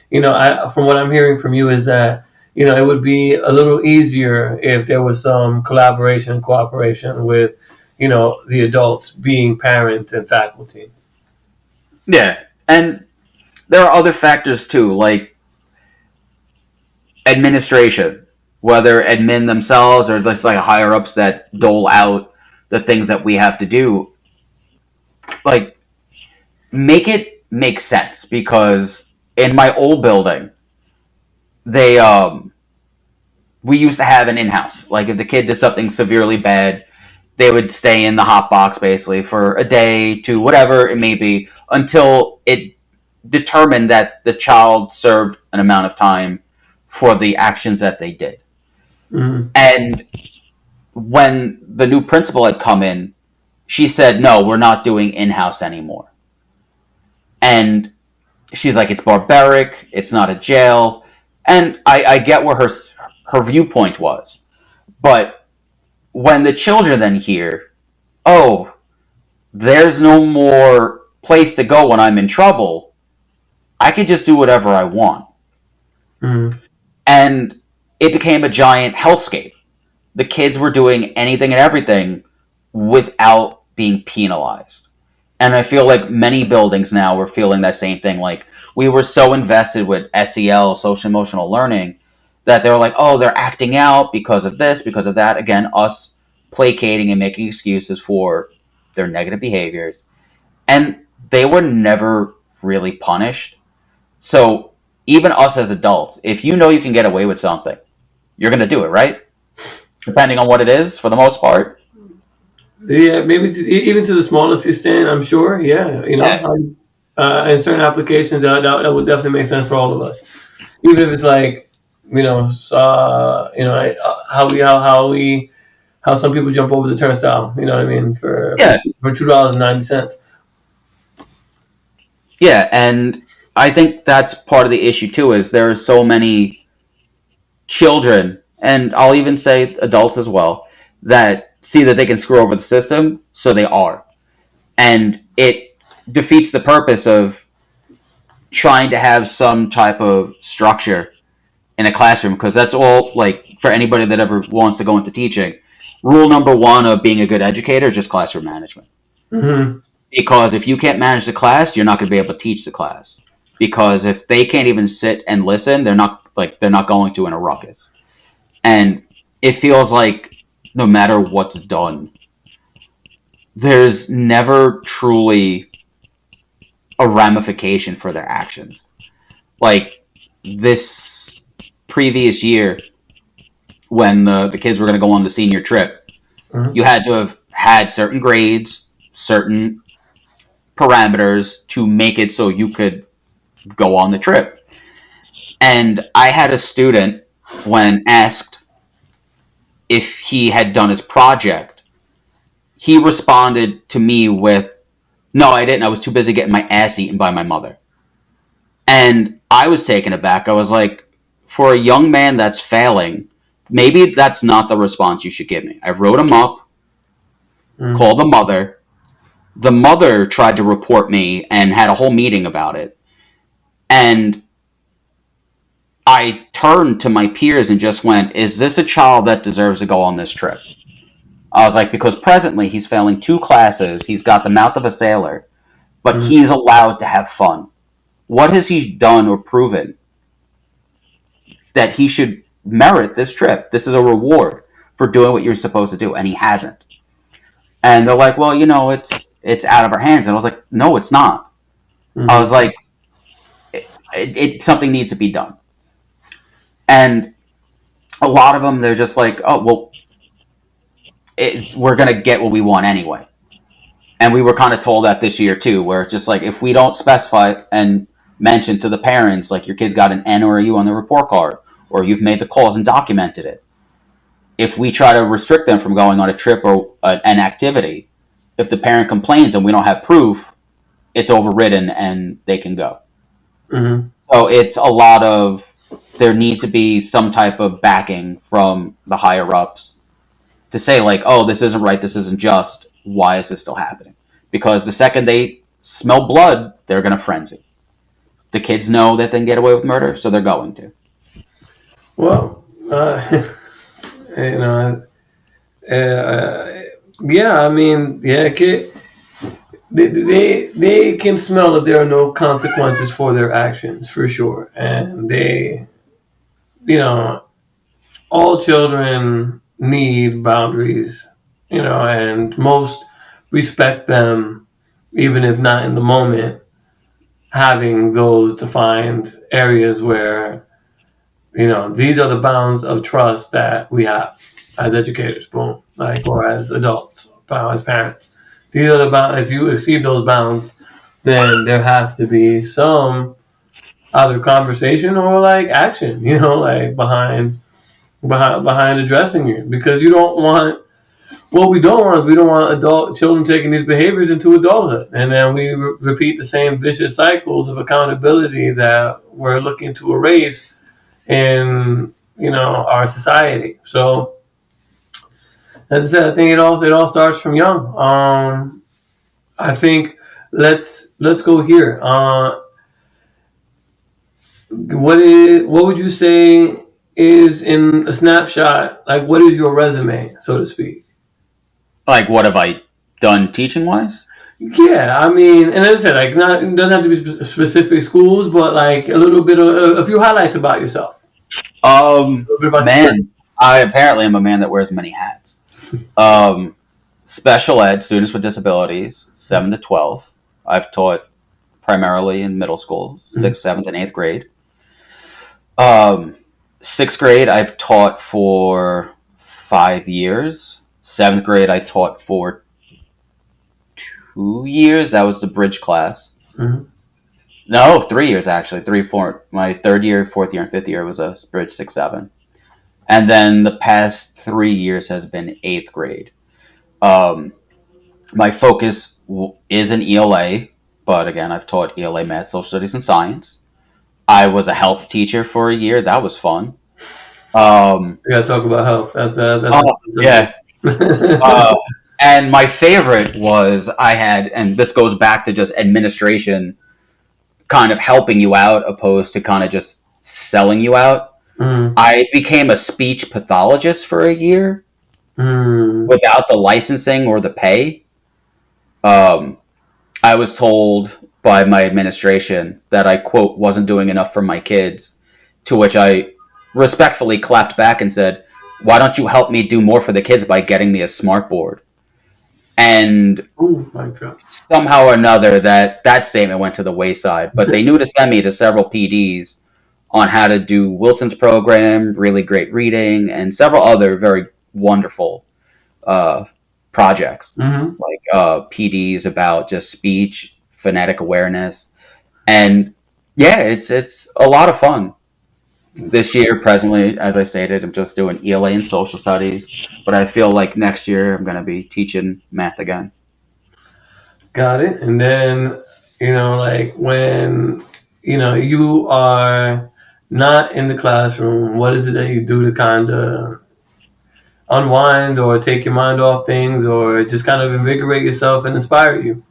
you know, from what I'm hearing from you is that, you know, it would be a little easier if there was some collaboration and cooperation with, you know, the adults being parent and faculty. Yeah, and there are other factors too, like administration, whether admin themselves or just like higher ups that dole out the things that we have to do. Like, make it make sense because in my old building, they we used to have an in-house. Like, if the kid did something severely bad, they would stay in the hot box basically for a day to whatever it may be until it determined that the child served an amount of time for the actions that they did. Mm-hmm. And when the new principal had come in, she said, "No, we're not doing in-house anymore." And she's like, "It's barbaric. It's not a jail." And I get where her viewpoint was, but when the children then hear, oh, there's no more place to go when I'm in trouble, I can just do whatever I want. Mm-hmm. And it became a giant hellscape. The kids were doing anything and everything without being penalized. And I feel like many buildings now were feeling that same thing. Like, we were so invested with SEL, social emotional learning, that they were like, oh, they're acting out because of this, because of that. Again, us placating and making excuses for their negative behaviors. And they were never really punished. So even us as adults, if you know you can get away with something, you're going to do it, right? Depending on what it is, for the most part. Yeah, maybe even to the smallest extent, I'm sure. Yeah, Yeah. in certain applications, that would definitely make sense for all of us. Even if it's like, how some people jump over the turnstile. You know what I mean? Yeah. For $2.90. Yeah, and I think that's part of the issue too. Is there are so many children, and I'll even say adults as well, that see that they can screw over the system, so they are, and it defeats the purpose of trying to have some type of structure in a classroom, because that's all, like, for anybody that ever wants to go into teaching, rule number one of being a good educator is just classroom management. Mm-hmm. Because if you can't manage the class, you're not going to be able to teach the class. Because if they can't even sit and listen, they're not going to in a ruckus. And it feels like no matter what's done, there's never truly a ramification for their actions. Like, this previous year, when the kids were going to go on the senior trip, Mm-hmm. you had to have had certain grades, certain parameters to make it so you could go on the trip. And I had a student, when asked if he had done his project, he responded to me with, no, I didn't. I was too busy getting my ass eaten by my mother. And I was taken aback. I was like, for a young man that's failing, maybe that's not the response you should give me. I wrote him up, Mm-hmm. called the mother. The mother tried to report me and had a whole meeting about it. And I turned to my peers and just went, is this a child that deserves to go on this trip? I was like, because presently he's failing 2 classes, he's got the mouth of a sailor, but Mm-hmm. he's allowed to have fun. What has he done or proven that he should merit this trip? This is a reward for doing what you're supposed to do, and he hasn't. And they're like, well, it's out of our hands. And I was like, no, it's not. I was like, something needs to be done. And a lot of them, they're just like, oh, well, we're going to get what we want anyway. And we were kind of told that this year too, where it's just like, if we don't specify and mention to the parents, like, your kid's got an N or a U on the report card, or you've made the calls and documented it, if we try to restrict them from going on a trip or an activity, if the parent complains and we don't have proof, it's overridden and they can go. Mm-hmm. So it's a lot of, there needs to be some type of backing from the higher ups to say, like, oh, this isn't right, this isn't just, why is this still happening? Because the second they smell blood, they're going to frenzy. The kids know that they can get away with murder, so they're going to. Well, you know, yeah. I mean, yeah. They can smell that there are no consequences for their actions, for sure, and you know, all children need boundaries, and most respect them, even if not in the moment. Having those defined areas where, these are the bounds of trust that we have as educators, boom, like, or as adults, as parents. These are the bounds. If you exceed those bounds, then there has to be some either conversation or like action, like behind addressing you, because you don't want. What we don't want is we don't want adult children taking these behaviors into adulthood, and then we repeat the same vicious cycles of accountability that we're looking to erase in our society. So As I said, I think it all starts from young. I think let's go here. What would you say is in a snapshot? Like, what is your resume, so to speak? Like, what have I done teaching wise? Yeah, I mean, and as I said, like, not it doesn't have to be specific schools, but like a little bit of a few highlights about yourself, a little bit about your journey. Man, I apparently am a man that wears many hats. Um, Special ed, students with disabilities, 7 to 12. I've taught primarily in middle school, Mhm. 6th, 7th, and 8th grade. Um, 6th grade, I've taught for 5 years. 7th grade, I taught for 2 years. That was the bridge class. Mhm. No, 3 years actually. Three, four. My third year, fourth year, and fifth year was a bridge 6, 7. And then the past 3 years has been 8th grade. Um, my focus is in ELA, but again, I've taught ELA, math, social studies, and science. I was a health teacher for a year. That was fun. Um, We gotta talk about health. That's oh, yeah. a Uh, and my favorite was I had, and this goes back to just administration kind of helping you out opposed to kind of just selling you out. mm, I became a speech pathologist for a year mm, without the licensing or the pay. Um, I was told by my administration that I, quote, wasn't doing enough for my kids, to which I respectfully clapped back and said, why don't you help me do more for the kids by getting me a smart board? And oh my god. somehow or another, that statement went to the wayside. But they knew to send me to several PDs on how to do Wilson's program, really great reading, and several other very wonderful uh, projects, Hmm. like PDs about just speech, phonetic awareness, and yeah, it's a lot of fun. This year, presently, as I stated, I'm just doing ELA and social studies, but I feel like next year I'm going to be teaching math again. Got it. And then, like when, you are not in the classroom, what is it that you do to kind of unwind or take your mind off things or just kind of invigorate yourself and inspire you?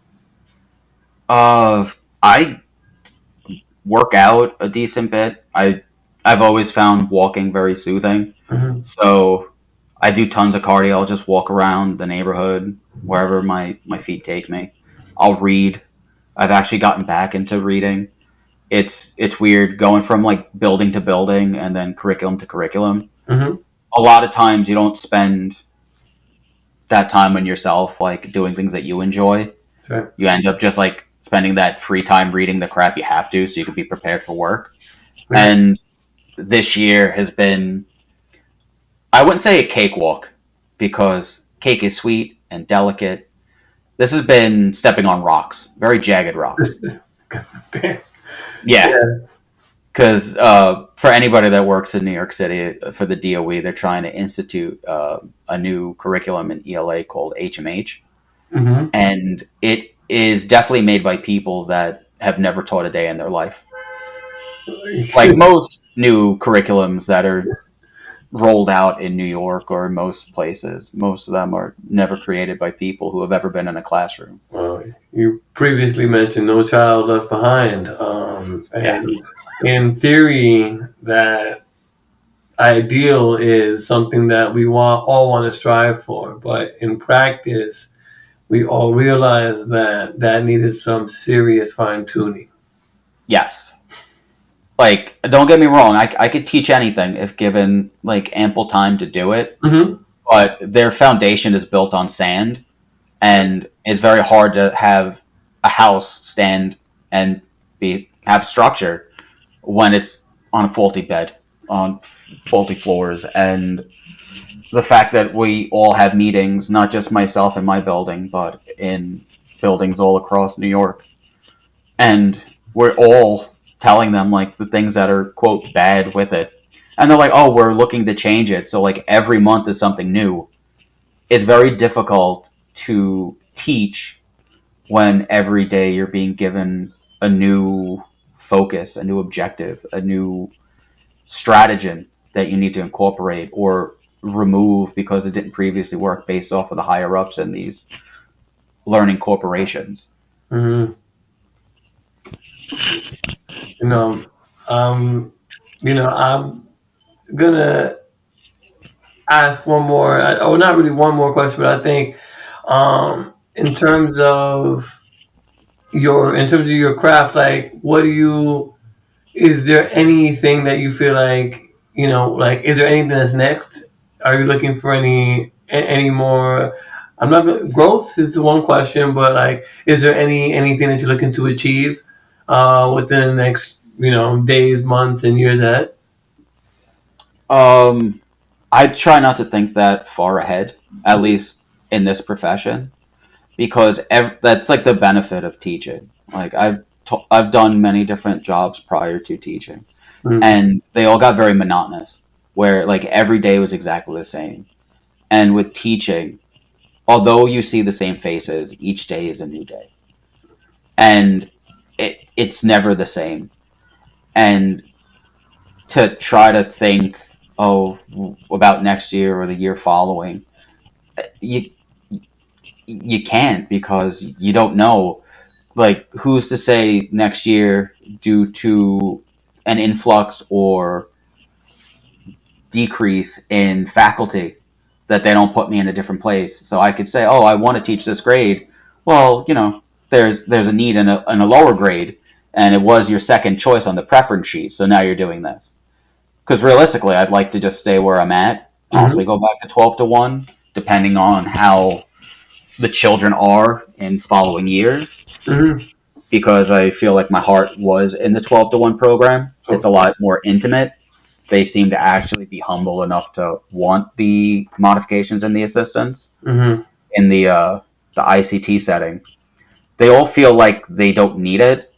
I work out a decent bit. I've always found walking very soothing. Hmm. So I do tons of cardio. I'll just walk around the neighborhood wherever my feet take me. I'll read. I've actually gotten back into reading. It's weird going from like building to building and then curriculum to curriculum. Hmm. A lot of times you don't spend that time on yourself like doing things that you enjoy. Sure. You end up just like spending that free time reading the crap you have to so you can be prepared for work. Yeah. And this year has been, I wouldn't say a cakewalk because cake is sweet and delicate. This has been stepping on rocks, very jagged rocks. Damn. Yeah, Yeah. because for anybody that works in New York City for the DOE, they're trying to institute a new curriculum in ELA called HMH, Hmm. and it is definitely made by people that have never taught a day in their life. Like most new curriculums that are rolled out in New York or most places, most of them are never created by people who have ever been in a classroom. Well, you previously mentioned No Child Left Behind, Yeah. and in theory, that ideal is something that we all want to strive for, but in practice, we all realize that that needed some serious fine tuning. Yes. Like, don't get me wrong, I could teach anything if given like ample time to do it, Hmm. but their foundation is built on sand, and it's very hard to have a house stand and be have structure when it's on a faulty bed, on faulty floors, and the fact that we all have meetings, not just myself in my building, but in buildings all across New York, and we're all telling them like the things that are quote bad with it, and they're like, oh, we're looking to change it, so like every month is something new. It's very difficult to teach when every day you're being given a new focus, a new objective, a new stratagem that you need to incorporate or remove because it didn't previously work based off of the higher ups in these learning corporations. Mm-hmm. You know, um, I'm gonna ask one more. Oh, not really one more question, but I think, in terms of your craft, like, what do you? Is there anything that you feel like, like, is there anything that's next? Are you looking for any more? I'm not growth is the one question, but like, is there anything that you're looking to achieve within the next days, months, and years ahead? Um, I try not to think that far ahead, at least in this profession, because that's like the benefit of teaching. Like I've done many different jobs prior to teaching, Mm-hmm. and they all got very monotonous, where like every day was exactly the same. And with teaching, although you see the same faces, each day is a new day, and it's never the same. And to try to think, oh, about next year or the year following, you you can't, because you don't know. Like, who's to say next year, due to an influx or decrease in faculty, that they don't put me in a different place? So I could say, oh, I want to teach this grade. Well, there's a need in a lower grade, and it was your second choice on the preference sheet. So now you're doing this. Because realistically, I'd like to just stay where I'm at, possibly Mm-hmm. go back to 12-1, depending on how the children are in following years, Mm-hmm. because I feel like my heart was in the 12-1 program. It's a So, lot more intimate. They seem to actually be humble enough to want the modifications and the assistance. mm-hmm. In the ICT setting, they all feel like they don't need it,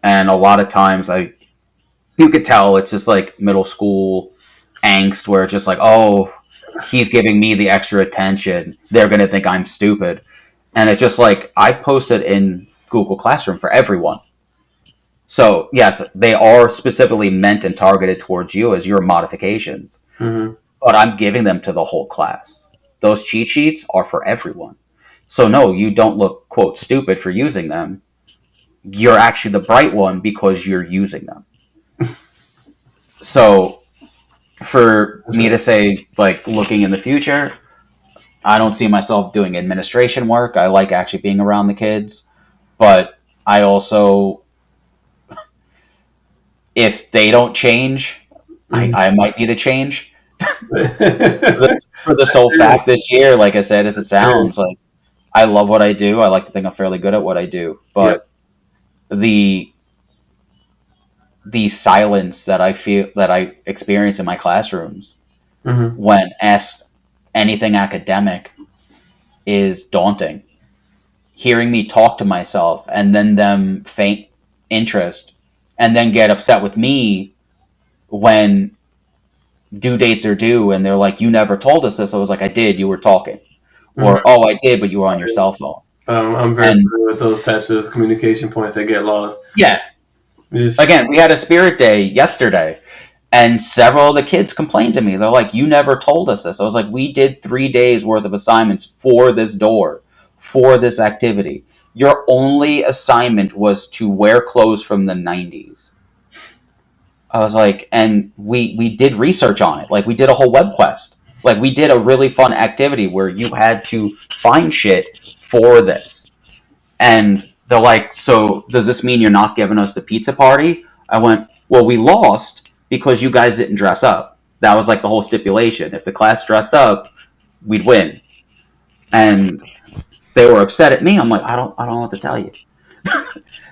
and a lot of times you could tell it's just like middle school angst, where it's just like, oh, he's giving me the extra attention, they're gonna think I'm stupid. And it's just like, I post it in Google Classroom for everyone. So yes, they are specifically meant and targeted towards you as your modifications, Mm-hmm. but I'm giving them to the whole class. Those cheat sheets are for everyone. So no, you don't look, quote, stupid for using them. You're actually the bright one because you're using them. So for That's me right. to say, like, looking in the future, I don't see myself doing administration work. I like actually being around the kids, but I also, if they don't change, I might need a change. Mm-hmm. For the sole fact, this year, like I said, as it sounds, like, I love what I do. I like to think I'm fairly good at what I do, Yeah. but the the silence that I feel, that I experience in my classrooms Mm-hmm. when asked anything academic, is daunting. Hearing me talk to myself and then them faint interest and then get upset with me when due dates are due and they're like, you never told us this. I was like, I did, you were talking. Or, Mm-hmm. oh, I did, but you were on your cell phone. I'm very And familiar with those types of communication points that get lost. yeah, Just again, we had a spirit day yesterday, and several of the kids complained to me. They're like, you never told us this. I was like, we did 3 days worth of assignments for this door, for this activity. Your only assignment was to wear clothes from the 90s. I was like, and we did research on it. Like, we did a whole web quest. Like, we did a really fun activity where you had to find shit for this. And they're like, so does this mean you're not giving us the pizza party? I went, well, we lost because you guys didn't dress up. That was like the whole stipulation. If the class dressed up, we'd win. And they were upset at me. I'm like, I don't know what to tell you.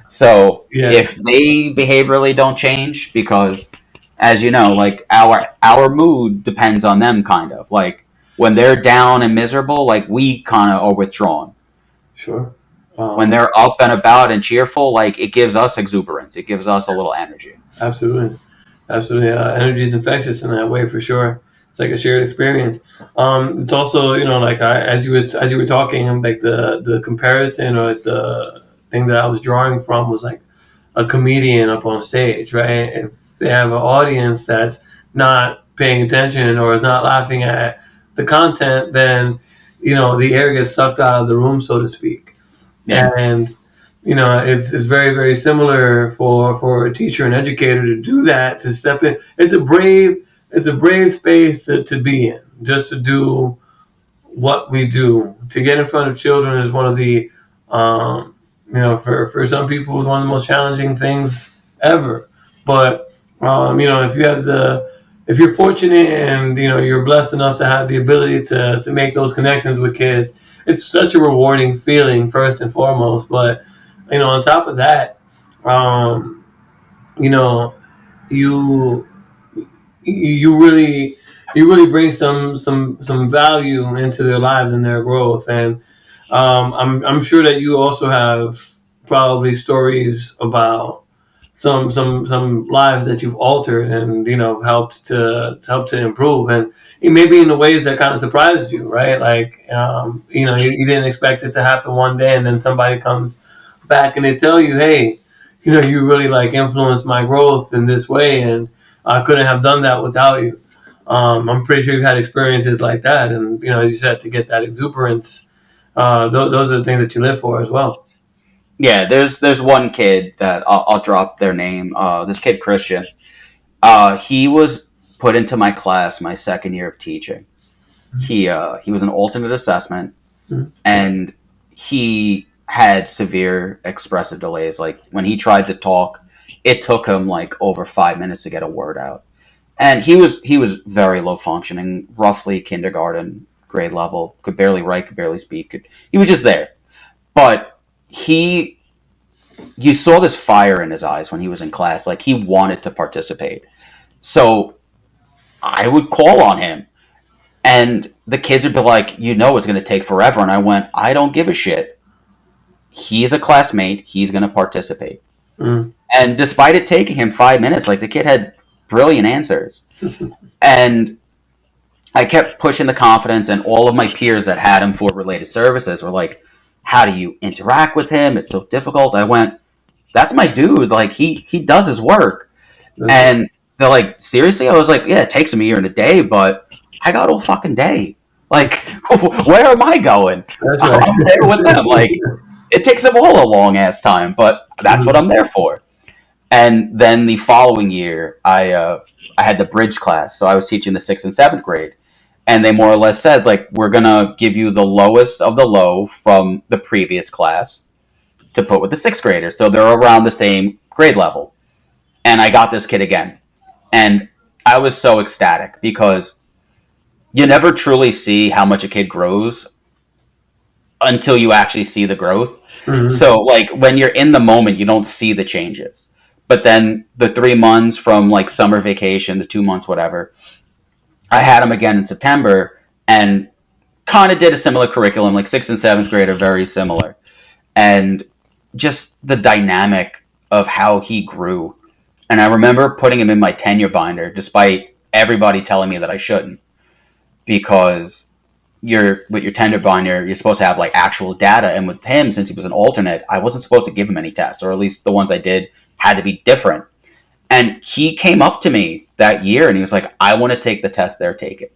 So yeah. if they behaviorally don't change, because as you know, like, our mood depends on them, kind of. Like, when they're down and miserable, like, we kind of are withdrawn. Sure. When Um, they're up and about and cheerful, like, it gives us exuberance. It gives us a little energy. Absolutely. Absolutely. Energy is infectious in that way for sure. It's like a shared experience. It's also, like as you were talking, like the comparison or the thing that I was drawing from was like a comedian up on stage, right? If they have an audience that's not paying attention or is not laughing at the content, then the air gets sucked out of the room, so to speak. Yeah. And it's very, very similar for a teacher and educator to do that, to step in. It's a brave space to be in, just to do what we do. To get in front of children is one of the for some people is one of the most challenging things ever. But if you're fortunate and you're blessed enough to have the ability to make those connections with kids, it's such a rewarding feeling, first and foremost. But on top of that, you know you you really bring some value into their lives and their growth. And I'm sure that you also have probably stories about some lives that you've altered and helped to improve, and maybe in the ways that kind of surprised you, right? Like you didn't expect it to happen one day, and then somebody comes back and they tell you, hey, you really like influenced my growth in this way, and I couldn't have done that without you. I'm pretty sure you've had experiences like that, and as you said, to get that exuberance, those are the things that you live for as well. Yeah, there's one kid that I'll drop their name. This kid Christian. He was put into my class my second year of teaching. He was an alternate assessment, Mhm. and he had severe expressive delays. Like when he tried to talk, it took him like over 5 minutes to get a word out. And he was very low functioning, roughly kindergarten grade level. Could barely write, could barely speak. He was just there. But he you saw this fire in his eyes when he was in class. Like he wanted to participate. So I would call on him, and the kids would be like, it's going to take forever. And I went, I don't give a shit. He's a classmate. He's going to participate. Mm. And despite it taking him 5 minutes, like the kid had brilliant answers. And I kept pushing the confidence, and all of my peers that had him for related services were like, how do you interact with him? It's so difficult. I went, that's my dude. Like he does his work. And they're like, seriously? I was like, yeah, it takes him a year and a day, but I got all fucking day. Like, where am I going? That's right. I'm there with them. Like, it takes them all a long ass time, but that's what I'm there for. And then the following year, I had the bridge class, so I was teaching the 6th and 7th grade, and they more or less said, like, we're gonna give you the lowest of the low from the previous class to put with the 6th graders, so they're around the same grade level. And I got this kid again, and I was so ecstatic because you never truly see how much a kid grows until you actually see the growth. Mm-hmm. So, like, when you're in the moment, you don't see the changes. But then the 3 months from, like, summer vacation, the 2 months, whatever, I had him again in September and kind of did a similar curriculum. Like, 6th and 7th grade are very similar. And just the dynamic of how he grew. And I remember putting him in my tenure binder, despite everybody telling me that I shouldn't. Because with your tenure binder, you're supposed to have like actual data. And with him, since he was an alternate, I wasn't supposed to give him any tests, or at least the ones I did had to be different. And he came up to me that year and he was like, I want to take the test they're taking.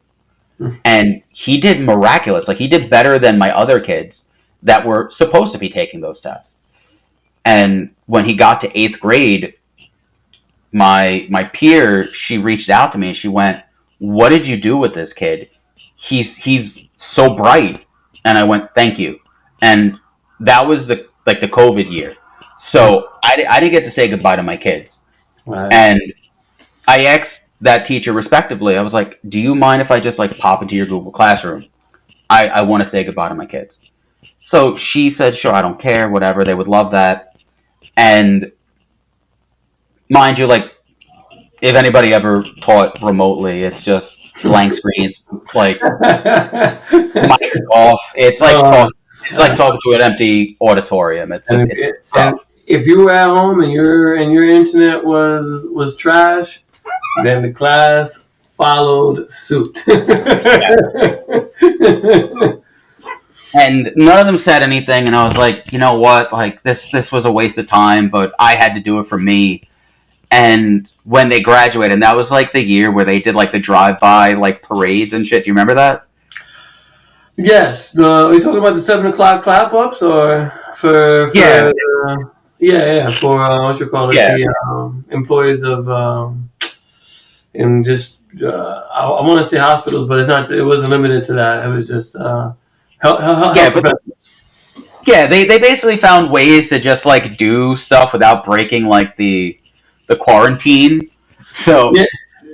And he did miraculous. Like he did better than my other kids that were supposed to be taking those tests. And when he got to 8th grade, my peer, she reached out to me and she went, what did you do with this kid? He's so bright. And I went, thank you. And that was the COVID year. So I didn't get to say goodbye to my kids. Right. And I asked that teacher respectively, I was like, do you mind if I just like pop into your Google Classroom? I want to say goodbye to my kids. So she said, sure, I don't care, whatever. They would love that. And mind you, like, if anybody ever taught remotely, it's just blank screens, like mics off. It's like talking to an empty auditorium. It's just it's and if you were at home and your internet was trash, then the class followed suit. And none of them said anything, and I was like, you know what? Like this was a waste of time, but I had to do it for me. And when they graduated, and that was like the year where they did like the drive-by like parades and shit. Do you remember that? Yes. Are you talking about the 7 o'clock clap ups or Yeah, yeah, for what you call it, yeah, the employees of in just I want to say hospitals, but it's not. It wasn't limited to that. It was just yeah, health but professionals. yeah, they basically found ways to just like do stuff without breaking like the quarantine. So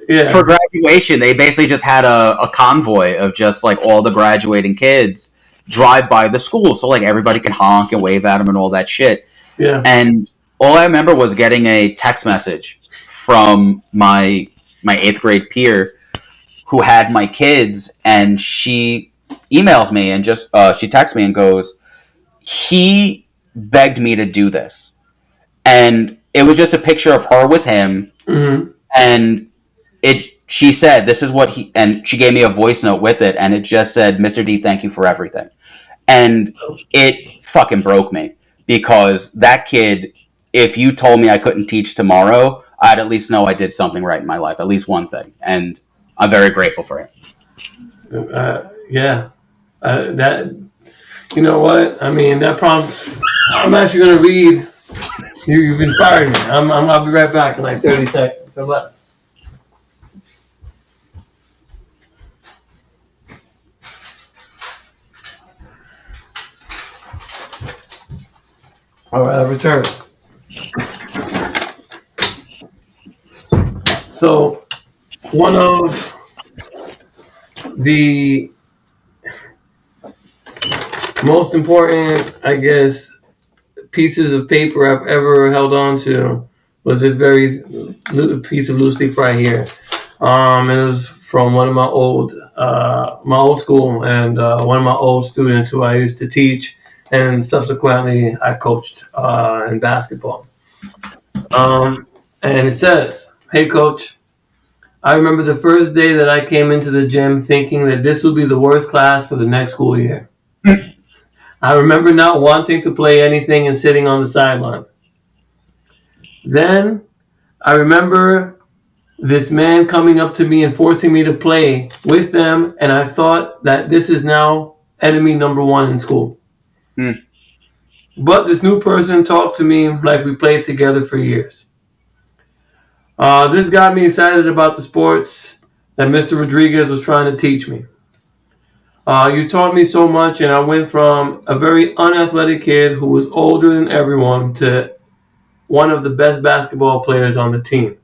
Yeah, for yeah, graduation, they basically just had a convoy of just like all the graduating kids drive by the school, so like everybody can honk and wave at them and all that shit. yeah. And all I remember was getting a text message from my eighth grade peer who had my kids, and she emails me and just she texts me and goes, he begged me to do this, and it was just a picture of her with him, Hmm. and it she said this is what he, and she gave me a voice note with it, and it just said, Mr. D, thank you for everything. And it fucking broke me, because that kid, if you told me I couldn't teach tomorrow, I'd at least know I did something right in my life, at least one thing, and I'm very grateful for it. Yeah. That you know what I mean. That prompt. I'm actually gonna read. You've inspired me. I'll be right back in like 30 seconds or less. All right, I've returned. So one of the most important, I guess, pieces of paper I've ever held on to was this very piece of loose leaf right here. It was from one of my old school, and one of my old students who I used to teach, and subsequently I coached in basketball. Um, and it says, "Hey, coach, I remember the first day that I came into the gym thinking that this would be the worst class for the next school year. I remember not wanting to play anything and sitting on the sideline. Then I remember this man coming up to me and forcing me to play with them, and I thought that this is now enemy number one in school. Hmm. But this new person talked to me like we played together for years. This got me excited about the sports that Mr. Rodriguez was trying to teach me. You taught me so much, and I went from a very unathletic kid who was older than everyone to one of the best basketball players on the team.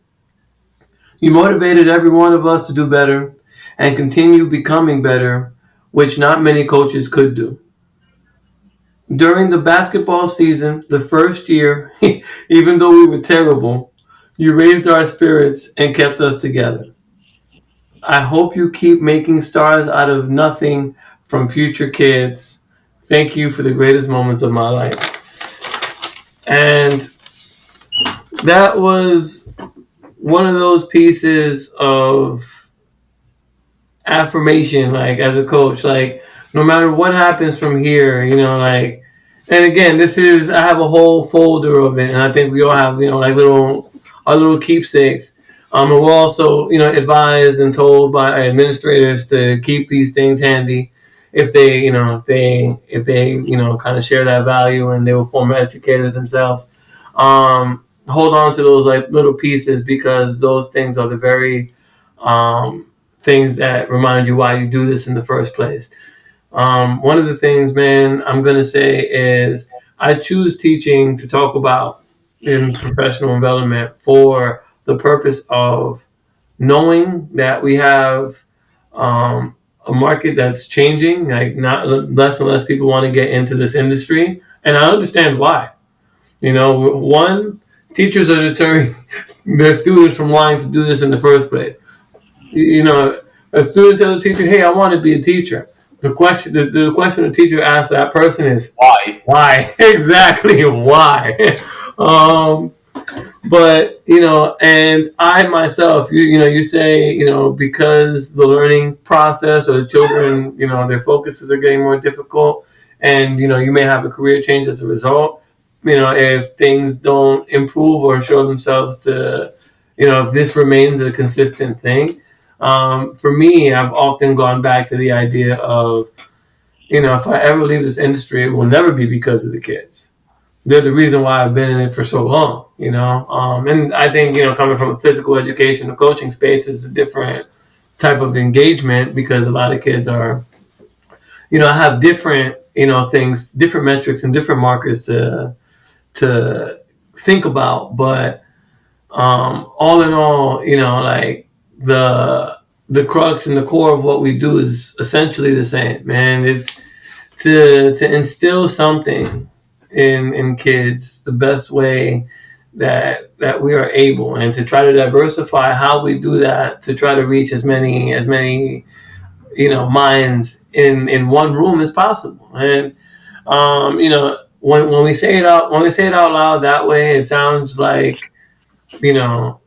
You motivated every one of us to do better and continue becoming better, which not many coaches could do. During the basketball season, the first year, even though we were terrible, you raised our spirits and kept us together. I hope you keep making stars out of nothing from future kids. Thank you for the greatest moments of my life." And that was one of those pieces of affirmation, like as a coach, like no matter what happens from here, like, and again, this is, I have a whole folder of it, and I think we all have, like our little keepsakes. And we're also, advised and told by administrators to keep these things handy if they, kind of share that value and they were former educators themselves. Hold on to those like little pieces, because those things are the very things that remind you why you do this in the first place. One of the things, man, I'm going to say is I choose teaching to talk about in professional development for the purpose of knowing that we have a market that's changing, like not less and less people want to get into this industry. And I understand why. One, teachers are deterring their students from wanting to do this in the first place. A student tells a teacher, "Hey, I want to be a teacher." The question the teacher asks that person is, Why? "Why?" Exactly, why? um, but and I myself, you say, because the learning process or the children, their focuses are getting more difficult, and you may have a career change as a result. If things don't improve or show themselves to, if this remains a consistent thing. For me, I've often gone back to the idea of if I ever leave this industry, it will never be because of the kids. They're the reason why I've been in it for so long. And I think, coming from a physical education or coaching space is a different type of engagement because a lot of kids are, have different, things, different metrics and different markers to think about. But all in all, like the crux and the core of what we do is essentially the same, man. It's to instill something in kids the best way that we are able, and to try to diversify how we do that, to try to reach as many minds in one room as possible. And when we say it out loud that way, it sounds like you know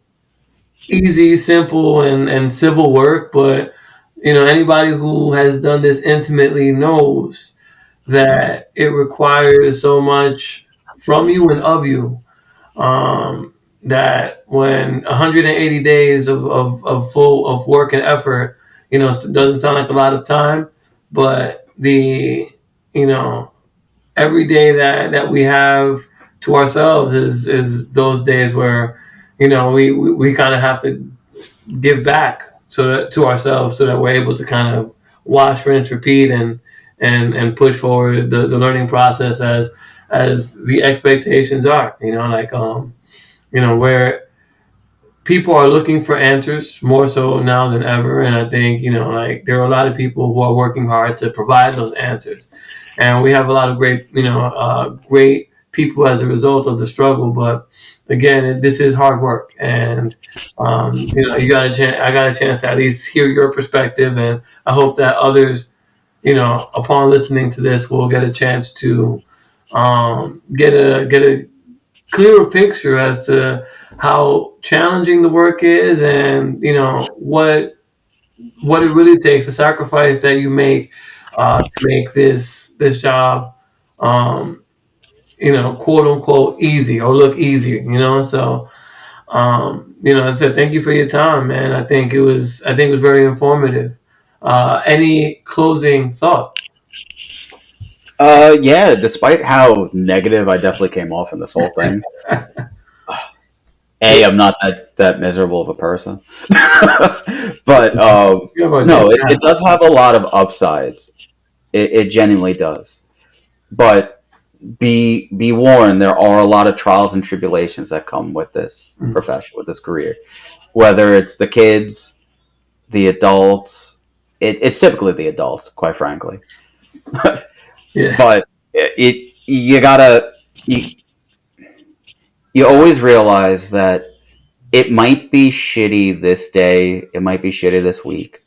easy, simple, and civil work. But anybody who has done this intimately knows that it requires so much from you and of you, that when 180 days of full of work and effort, doesn't sound like a lot of time, but the you know every day that we have to ourselves is those days where we kind of have to give back to ourselves, so that we're able to kind of wash, rinse, repeat, and push forward the learning process as the expectations are. Where people are looking for answers more so now than ever. And I think, like, there are a lot of people who are working hard to provide those answers. And we have a lot of great people as a result of the struggle. But again, this is hard work. And, you got a chance, I got a chance to at least hear your perspective. And I hope that others, upon listening to this, will get a chance to get a clearer picture as to how challenging the work is, and what it really takes, the sacrifice that you make to make this job, um, quote unquote easy, or look easier. So I said thank you for your time, man. I think it was very informative. Any closing thoughts? Yeah, despite how negative I definitely came off in this whole thing, I'm not that miserable of a person. But no, it does have a lot of upsides. It genuinely does. But be warned, there are a lot of trials and tribulations that come with this profession, with this career. Whether it's the kids, the adults, it's typically the adults, quite frankly. Yeah. But you gotta you always realize that it might be shitty this day, it might be shitty this week,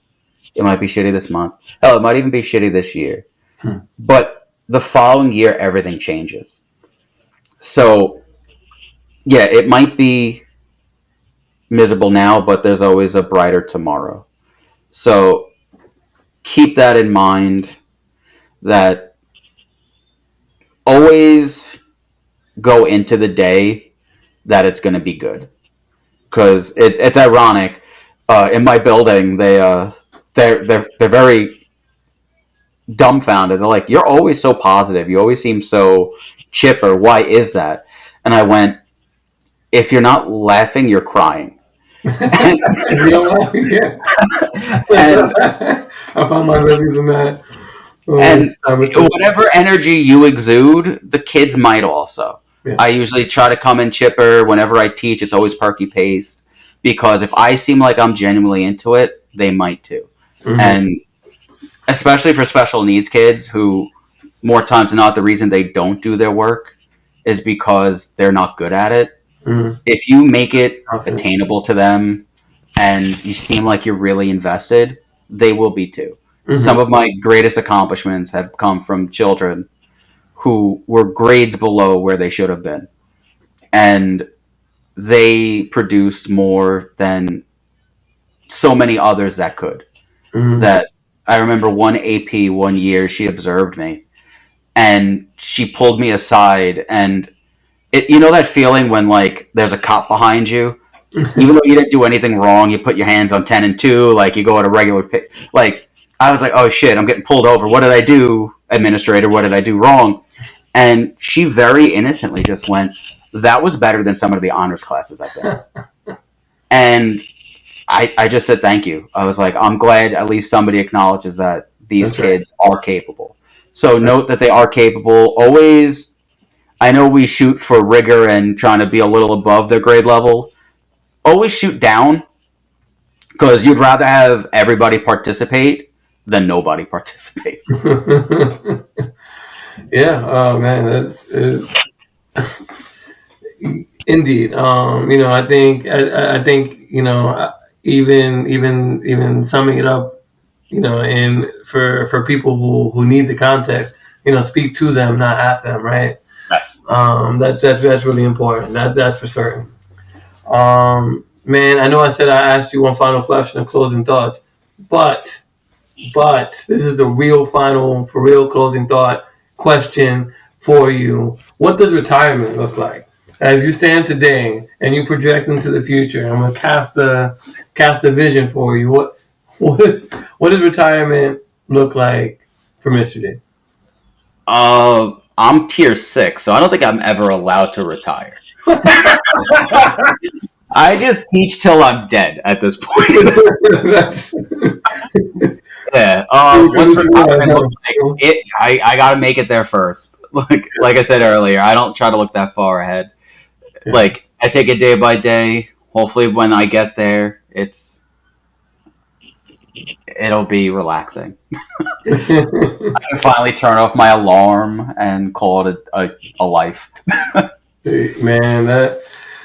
it might be shitty this month, hell, it might even be shitty this year. But the following year, everything changes. So yeah, it might be miserable now, but there's always a brighter tomorrow. So keep that in mind. That always go into the day that it's going to be good, because it's ironic. In my building, they're very dumbfounded. They're like, "You're always so positive. You always seem so chipper. Why is that?" And I went, "If you're not laughing, you're crying." and, You don't laugh, yeah. and I found myself using that. and Time or two. whatever energy you exude, the kids might also. Yeah. I usually try to come in chipper whenever I teach. It's always perky paced, because if I seem like I'm genuinely into it, they might too. Mm-hmm. And especially for special needs kids, who more times than not, the reason they don't do their work is because they're not good at it. Mm-hmm. If you make it Often. attainable to them and you seem like you're really invested, they will be too. Mm-hmm. Some of my greatest accomplishments have come from children who were grades below where they should have been. And they produced more than so many others that could. Mm-hmm. That I remember one AP one year, she observed me and she pulled me aside, and you know that feeling when, like, there's a cop behind you, even though you didn't do anything wrong, you put your hands on 10 and 2, like you go at a regular like, I was like, oh shit, I'm getting pulled over, what did I do? administrator, what did I do wrong? And she very innocently just went, that was better than some of the honors classes I've been. And I just said thank you. I was like, I'm glad at least somebody acknowledges that these That's right. kids are capable. So note that they are capable. Always, I know we shoot for rigor and trying to be a little above their grade level. Always shoot down, because you'd rather have everybody participate than nobody participate. Yeah. Oh man, that's it's, indeed. I think even summing it up, and for people who need the context, speak to them, not at them, right? Nice. That's really important. That's for certain. Man, I know I said I asked you one final question and closing thoughts, but this is the real final, for real closing thought question for you. What does retirement look like as you stand today and you project into the future? I'm gonna cast a vision for you. What what does retirement look like for Mr. D? I'm tier 6, so I don't think I'm ever allowed to retire. I just teach till I'm dead at this point. That's Yeah. What's retirement look like? I gotta make it there first. Like I said earlier, I don't try to look that far ahead. Yeah. Like, I take it day by day. Hopefully, when I get there, it'll be relaxing. I can finally turn off my alarm and call it a life. Man,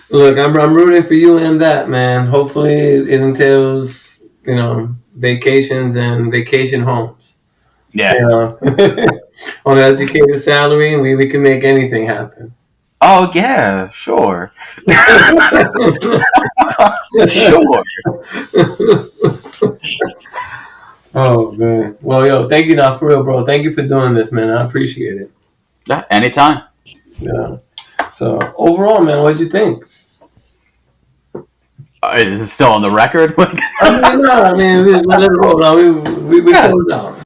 look, I'm rooting for you in that, man. Hopefully, it entails vacations and vacation homes. Yeah. On an educated salary, we can make anything happen. Oh yeah, sure. Sure. Oh man. Well, thank you now for real, bro. Thank you for doing this, man. I appreciate it. Yeah, anytime. Yeah. So overall, man, what'd you think? Is it still on the record? I mean, no, let it roll. Now we closed out.